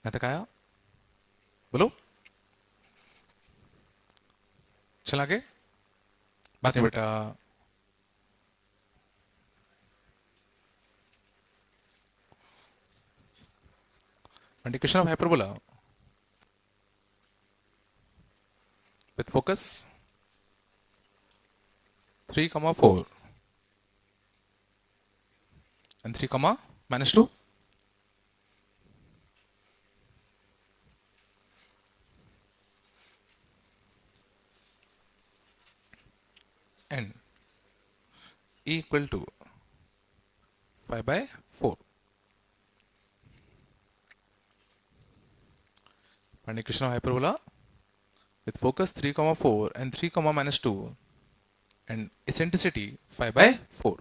यहाँ तक आया? बोलो। चल आगे। बात है बेटा। Indication of hyperbola with focus 3, 4 and 3, -2. And E equal to 5/4. Find equation of hyperbola with focus 3, 4 and 3, -2 and eccentricity 5/4.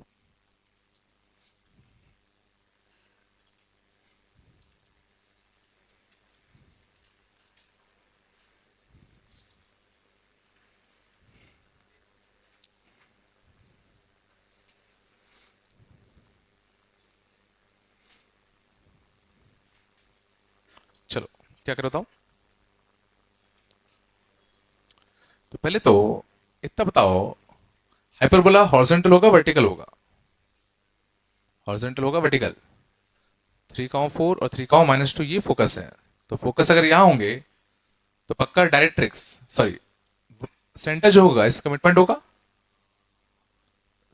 चलो क्या करता हूं। तो पहले तो इतना बताओ, हाइपरबोला हॉरिजॉन्टल होगा वर्टिकल होगा? हॉरिजॉन्टल होगा वर्टिकल। 3, 4 और 3, -2 ये फोकस है। तो फोकस अगर यहां होंगे तो पक्का डायरेक्ट्रिक्स, सॉरी सेंटर जो होगा इसका मिड पॉइंट होगा।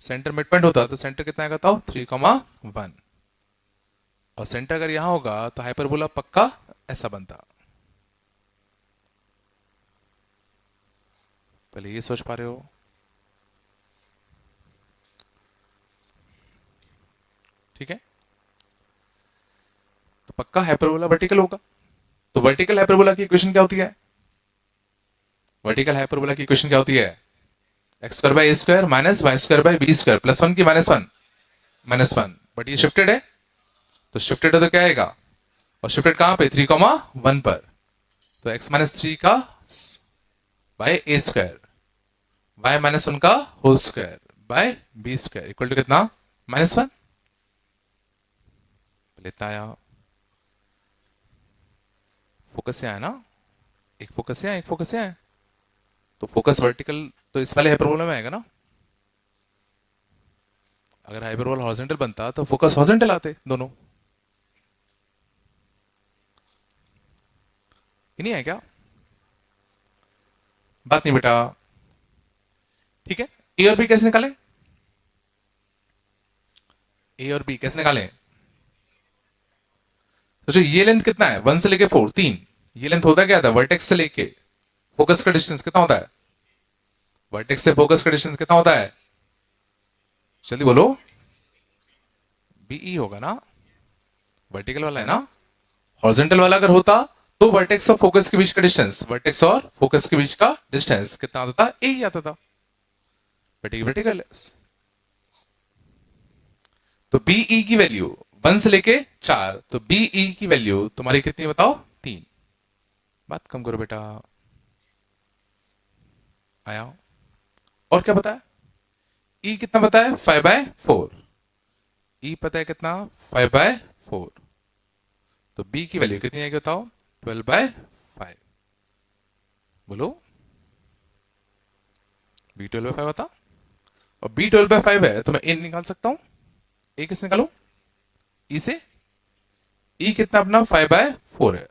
सेंटर मिड पॉइंट होता तो सेंटर कितना आएगा बताओ? 3, 1। और सेंटर अगर यहां होगा तो हाइपरबोला पक्का ऐसा बनता। पहले ये सोच पा रहे हो? ठीक है, तो पक्का हाइपरबोला वर्टिकल होगा। तो वर्टिकल हाइपरबोला की इक्वेशन क्या होती है? वर्टिकल हाइपरबोला की इक्वेशन क्या होती है? x² माइनस y² प्लस 1 की -1। बट ये शिफ्टेड है, तो शिफ्टेड है तो क्या आएगा? और शिफ्टेड कहां पे? 3, 1 पर। तो x -3 का बाय a² y -1 का whole square by b² equal to कितना? -1। लेता आया। फोकस से आया ना, एक फोकस से आया, एक फोकस से आया। तो फोकस वर्टिकल तो इस वाले हाइपरबोला में आएगा ना। अगर हाइपरबोला हॉरिजॉन्टल बनता तो फोकस हॉरिजॉन्टल आते दोनों। ये नहीं है क्या? बात नहीं बेटा। ठीक है, ए और बी कैसे निकालें? ए और बी कैसे निकालें? तो ये लेंथ कितना है? 1 से लेके 4, 3। ये लेंथ होता क्या था? वर्टेक्स से लेके फोकस का डिस्टेंस कितना होता है? वर्टेक्स से फोकस का डिस्टेंस कितना होता है? जल्दी बोलो। बीई होगा ना, वर्टिकल वाला है ना। हॉरिजॉन्टल वाला अगर होता तो वर्टेक्स और फोकस के बीच का डिस्टेंस, वर्टेक्स और फोकस के बीच का डिस्टेंस कितना आता था? ए ही आता था। वर्टिकल। तो बीई की वैल्यू 1 से लेके 4, तो बीई की वैल्यू तुम्हारी कितनी बताओ? 3। बात कम करो बेटा। आया? और क्या बताया? ई कितना बताया? 5/4। ई पता है कितना? 5/4। तो बी की वैल्यू कितनी आएगी बताओ? 12/5। बोलो। B12/5 होता, और B12/5 है तो मैं ए निकाल सकता हूं। ए किससे निकालू? ई से। ई कितना अपना? 5/4 है।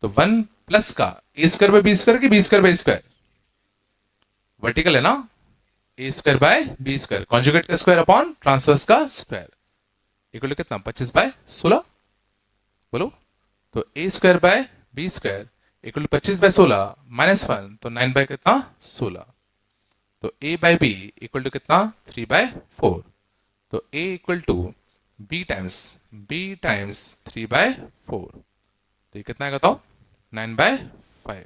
तो 1 प्लस का a² की b²/a²? वर्टिकल है ना, a²/b², कॉन्जुगेट का स्क्वायर अपॉन ट्रांसवर्स का स्क्वायर इक्वल टू कितना? 25/16। बोलो। तो a²/b² इक्वल टू 25/16 -1, तो 9 कितना? 16। तो a/b इक्वल टू कितना? 3/4। तो a equal to b times 3/4। तो ये कितना है बताओ? 9/5।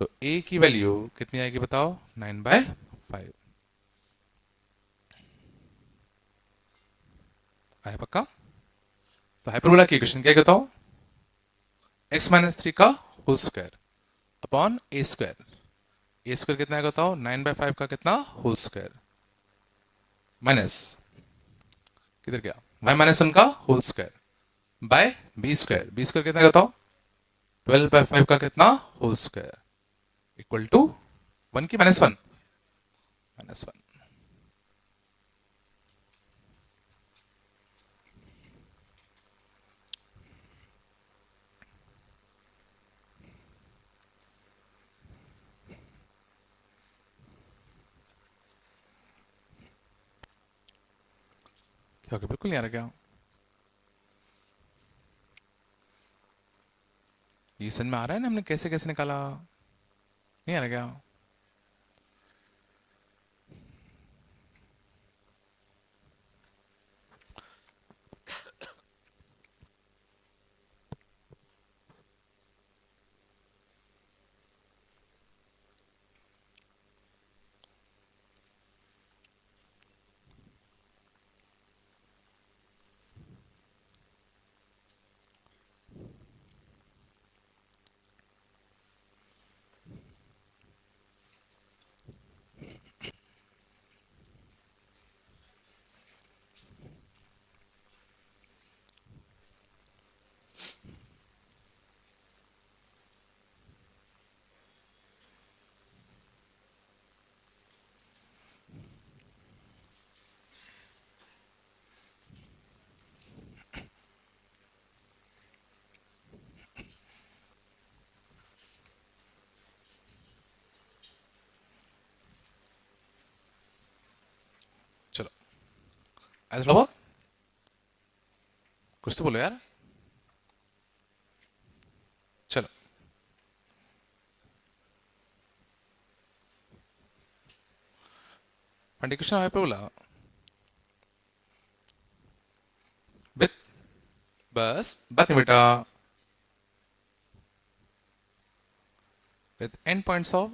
तो a की वैल्यू कितनी आएगी बताओ? 9/5। आया पक्का? तो हाइपरबोला की इक्वेशन क्या है बताओ? x -3 का whole square upon a²। a² कितना है बताओ? 9/5 का कितना? होल स्क्वायर माइनस किधर गया? y -1 का whole square by B square. B square कितना बताओ? 12/5 का कितना होल स्क्वायर इक्वल टू 1 की -1? -1। क्या बिल्कुल नहीं आ रहा क्या? ये समझ में आ रहा है ना हमने कैसे कैसे निकाला? नहीं आ रहा क्या? चलो ऐसा बाबा, कुछ तो बोलो यार। चलो फंडिकेशन हाइपरबोला विथ बस बात नहीं बेटा, with endpoints of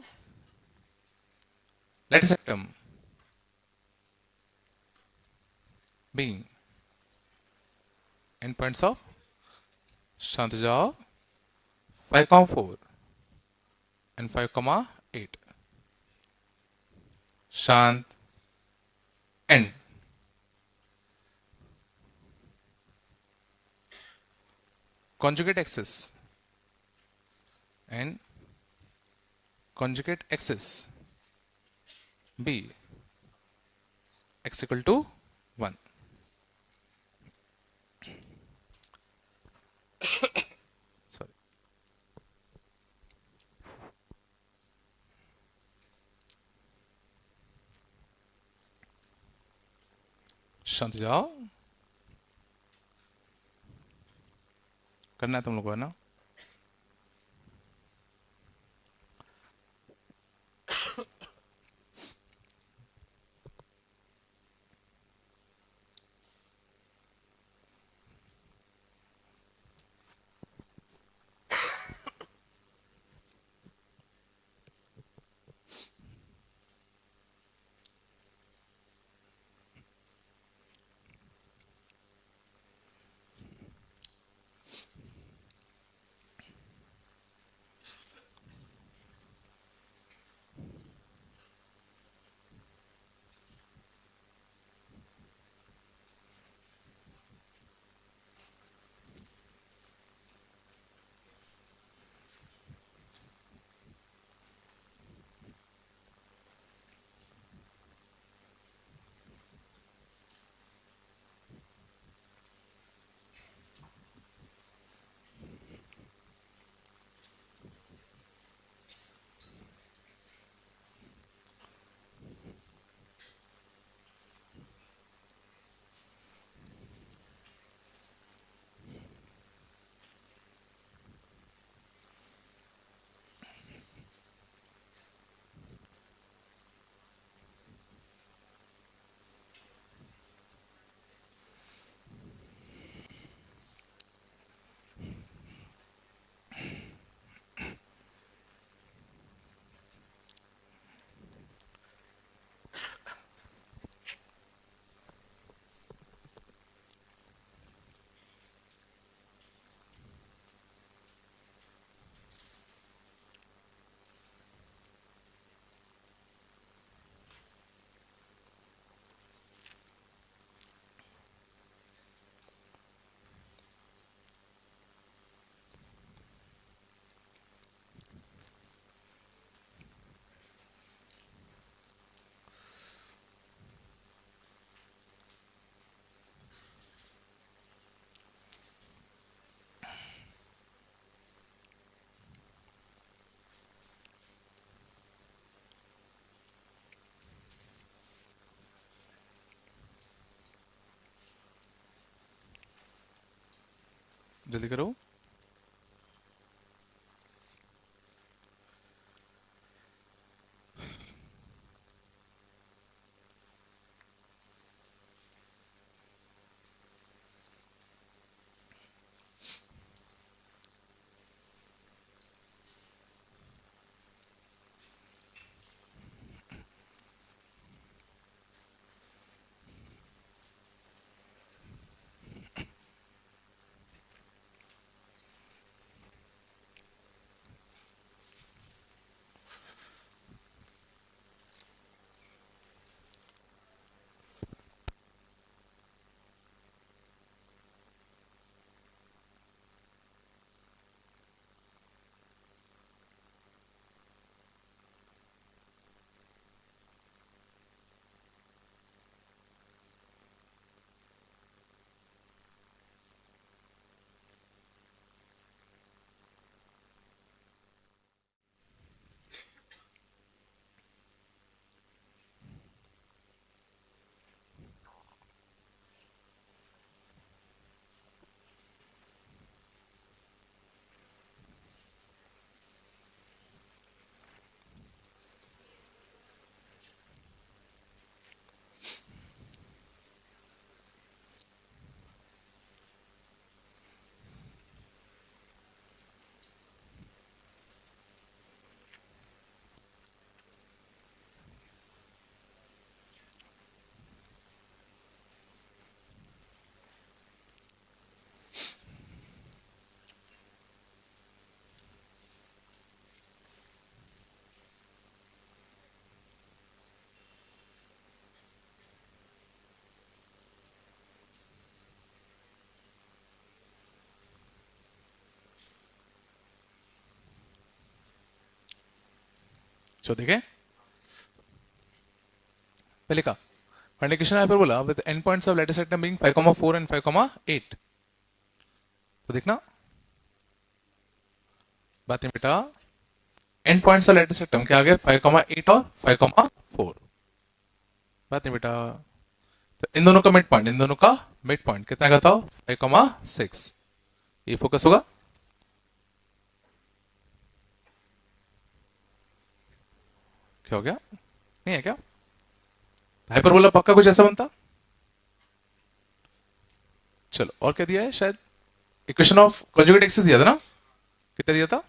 latin septum being endpoints of शांत जाओ 5,4 and 5,8 शांत end conjugate axis and conjugate axis B x equal to 1। Sorry, शांत जाओ, करना है तुम लोगों को है ना? जल्दी करो। चलो देखें, पहले का फंड इक्वेशन यहाँ पर बोला with end points of latus सेट बीइंग 5,4 एंड 5,8। तो देखना बात नहीं बेटा, एंड पॉइंट्स ऑफ लेटर सेट क्या आ गया 5,8 और 5,4। बात नहीं बेटा, तो इन दोनों का मिड पॉइंट, इन दोनों का मिड पॉइंट कितना का था 5,6। ये फोकस होगा। क्या हो गया, नहीं है क्या? हाइपरबोला पक्का कुछ ऐसा बनता। चलो और क्या दिया है, शायद इक्वेशन ऑफ कॉन्जुगेट एक्सिस दिया था ना, कितना दिया था?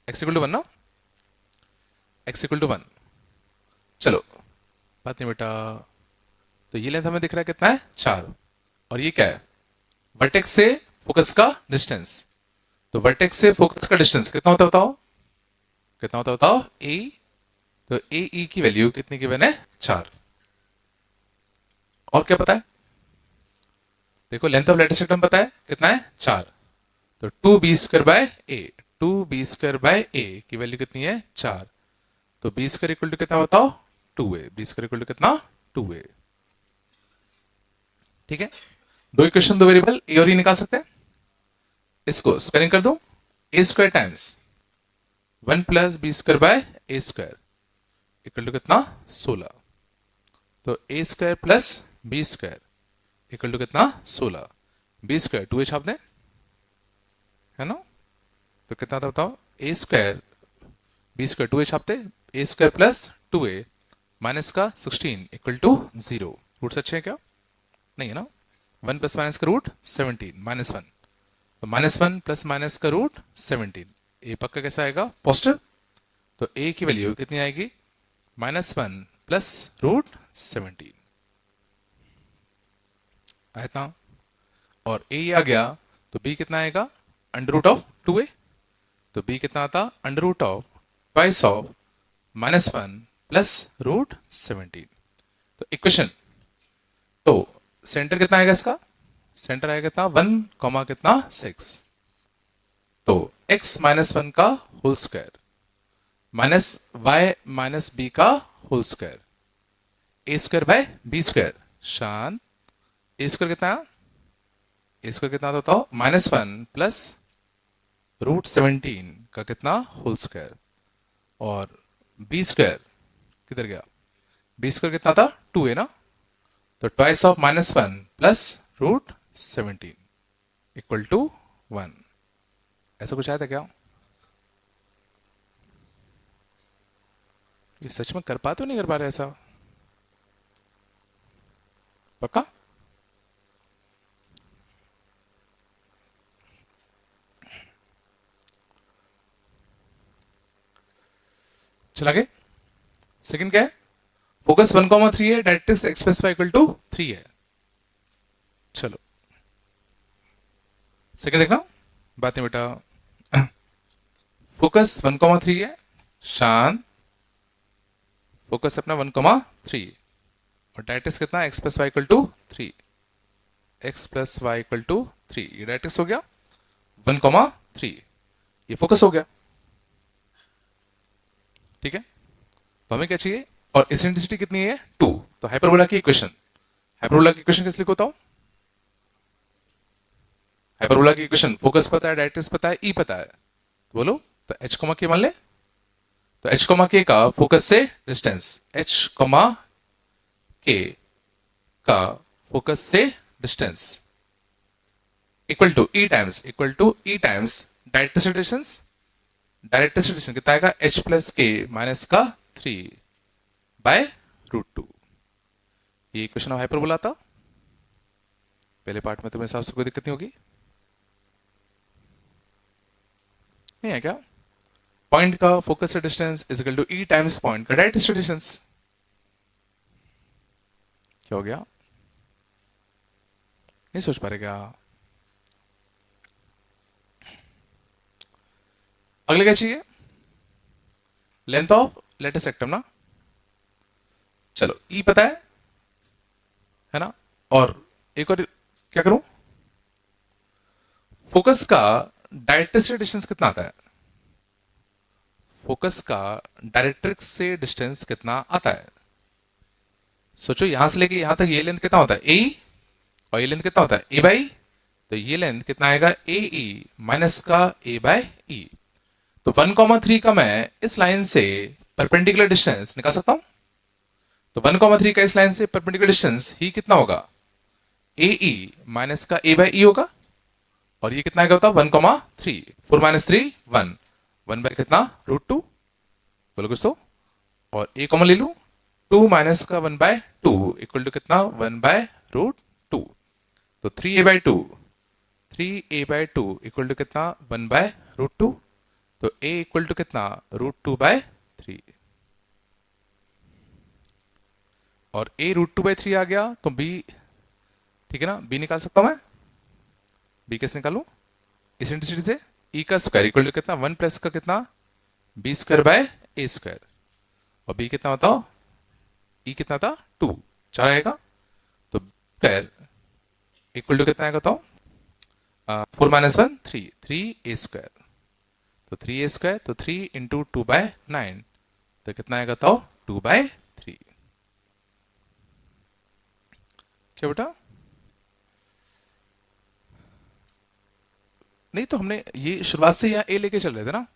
एक्स इक्वल टू 1 ना, एक्स इक्वल टू 1। चलो बात नहीं बेटा, तो ये लेंथ हमें दिख रहा है कितना है 4, और ये क्या है वर्टेक्स से फोकस का डिस्टेंस। तो वर्टेक्स से फोकस का डिस्टेंस कितना होता है बताओ, कितना होता है बताओ ए। तो ए ई की वैल्यू कितनी गिवन है 4। और क्या पता है, देखो लेंथ ऑफ लेटर सेक्टम पता है कितना है 4। तो 2b² बाय ए, 2b² बाय ए की वैल्यू कितनी है 4। तो b² इक्वल टू कितना बताओ 2a, b² इक्वल टू कितना 2a। ठीक है, दो इक्वेशन दो वेरिएबल ए और ई निकाल सकते हैं। इसको स्पेलिंग कर दो, a² times 1 plus b² by a² equal to कितना 16। तो a² plus b² equal to कितना 16। b² 2a छाप दें, है ना, तो कितना था बताओ a², b² 2a छापते, a² प्लस 2a माइनस का 16 इक्वल टू 0। रूट्स अच्छे हैं क्या? नहीं है ना, 1 प्लस माइनस का रूट 17 माइनस 1, तो -1 प्लस माइनस का रूट 17। ए पक्का कैसा आएगा पॉजिटिव। तो ए की वैल्यू कितनी आएगी -1 प्लस रूट 17 आया था। और ए आ गया तो बी कितना आएगा अंडर रूट ऑफ 2a। तो बी कितना आता under root of twice of -1 plus root 17। तो इक्वेशन, तो सेंटर कितना आएगा इसका, सेंटर आएगा कितना 1 कॉमा कितना 6। तो x -1 का whole square minus y minus B का whole square, a² by b²। शान a² कितना, a² कितना होता है -1 प्लस रूट 17 का कितना होल स्क्वायर, और b² किधर गया, b² कितना था 2a ना, तो twice of -1 plus root 17 equal to 1। ऐसा कुछ आया था क्या? ये सच में कर पाते हो नहीं कर पा रहे ऐसा? पक्का? चला गए। सेकंड क्या है? फोकस 1,3 है, directrix x plus Y equal to 3 है। चलो सेकंड देखना, बात नहीं बेटा। फोकस 1,3 है, शांत। फोकस अपना 1,3 और डायरेक्ट्रिक्स कितना? x plus Y equal to 3। x plus Y equal to 3, ये डायरेक्ट्रिक्स हो गया 1,3। ये फोकस हो गया। ठीक है, तो हमें क्या चाहिए? और इसेंट्रिसिटी कितनी है? 2। तो हाइपरबोला की इक्वेशन, हाइपरबोला की इक्वेशन कैसे लिखता हूं? हाइपरबोला की इक्वेशन, फोकस पता है, डायरेक्ट्रिक्स पता है, ई पता है, तो बोलो। तो h कॉमा के मान ले, तो h कॉमा के का फोकस से डिस्टेंस, h कॉमा के का फोकस से distance equal to E times, directricity distance. Directricity distance कितना आएगा? h प्लस के माइनस का 3 बाय √2। ये इक्वेशन ऑफ हाइपरबोला था। पहले पार्ट में तुम्हें हिसाब से कोई दिक्कत नहीं होगी? नहीं है क्या? पॉइंट का फोकस से distance is equal to E times point का डायरेक्ट्रिसिटी डिस्टेंस। क्या हो गया? नहीं सोच पा रहे क्या? अगले क्या चाहिए? लेंथ ऑफ लेटेस्ट सेक्टम ना। चलो ई पता है ना? और एक और क्या करूं? फोकस का डायरेक्ट्रिक्स डिस्टेंस कितना आता है? फोकस का डायरेक्ट्रिक्स से डिस्टेंस कितना आता है? सोचो, यहां से लेके यहां तक ये लेंथ कितना होता है? ए, और ये लेंथ कितना होता है? ए बाई। तो ये लेंथ कितना आएगा? ए ई माइनस का ए बाय ई। तो 1,3 का मैं इस लाइन से परपेंडिकुलर डिस्टेंस निकाल सकता हूं। तो 1,3 का इस लाइन से परपेंडिकुलर डिस्टेंस ही कितना होगा? ए ई माइनस का ए बाई ई होगा। और ये कितना आएगा? 1,3, 4 माइनस 3 1, 1 बाय कितना? √2। बोलो कुछ तो। और ए कॉमन ले लू, 2 माइनस का 1 बाय 2 इक्वल टू कितना? 1 बाय √2। तो 3a/2, 3a/2 इक्वल टू कितना? 1 बाय √2। तो a इक्वल टू कितना? √2/3। और a √2/3 आ गया, तो b, ठीक है ना, b निकाल सकता हूं मैं। b कैसे निकालू? इसेंट्रिसिटी से e का स्क्वायर इक्वल टू कितना? 1 प्लस का कितना? b² और b कितना बताओ? e कितना था? 2, 4 आएगा। तो स्क्वायर इक्वल टू कितना आएगा बताओ? 4 माइनस 1 3, 3a²। तो 3a², तो 3 इंटू 2/9, तो कितना आएगा बताओ? 2/3। क्या बेटा? नहीं तो हमने ये शुरुआत से यहाँ ए लेके चल रहे थे ना।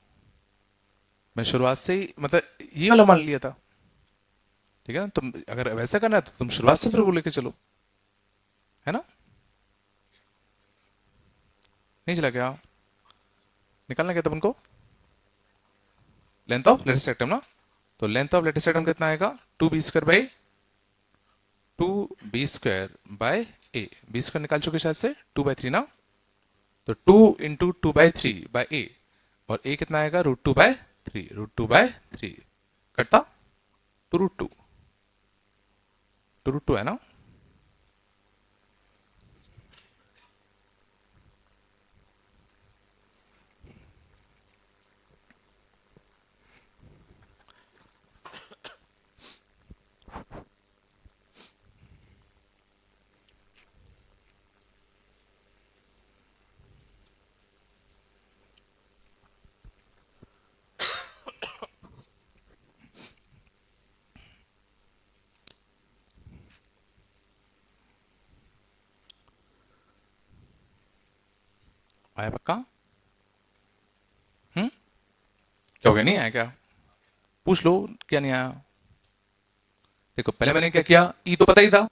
मैं शुरुआत से ही मतलब ये वाला मान लिया था। ठीक है ना? तुम अगर वैसा करना है तो तुम शुरुआत से फिर वो लेके चलो, है ना? नहीं चला क्या? निकालना क्या था उनको? लेंथ ऑफ लेटेस्ट एटम ना। तो लेंथ ऑफ लेटेस्ट एटम कितना आएगा? 2b² a। b² निकाल चुके शायद से, 2/3 ना। तो 2 इंटू 2/3/a, और a कितना आएगा? √2/3, √2/3 कटता 2√2, 2√2 है ना। आया पक्का? क्या हो गया? नहीं आया क्या? पूछ लो क्या नहीं आया। देखो पहले मैंने क्या किया, ई तो पता ही था,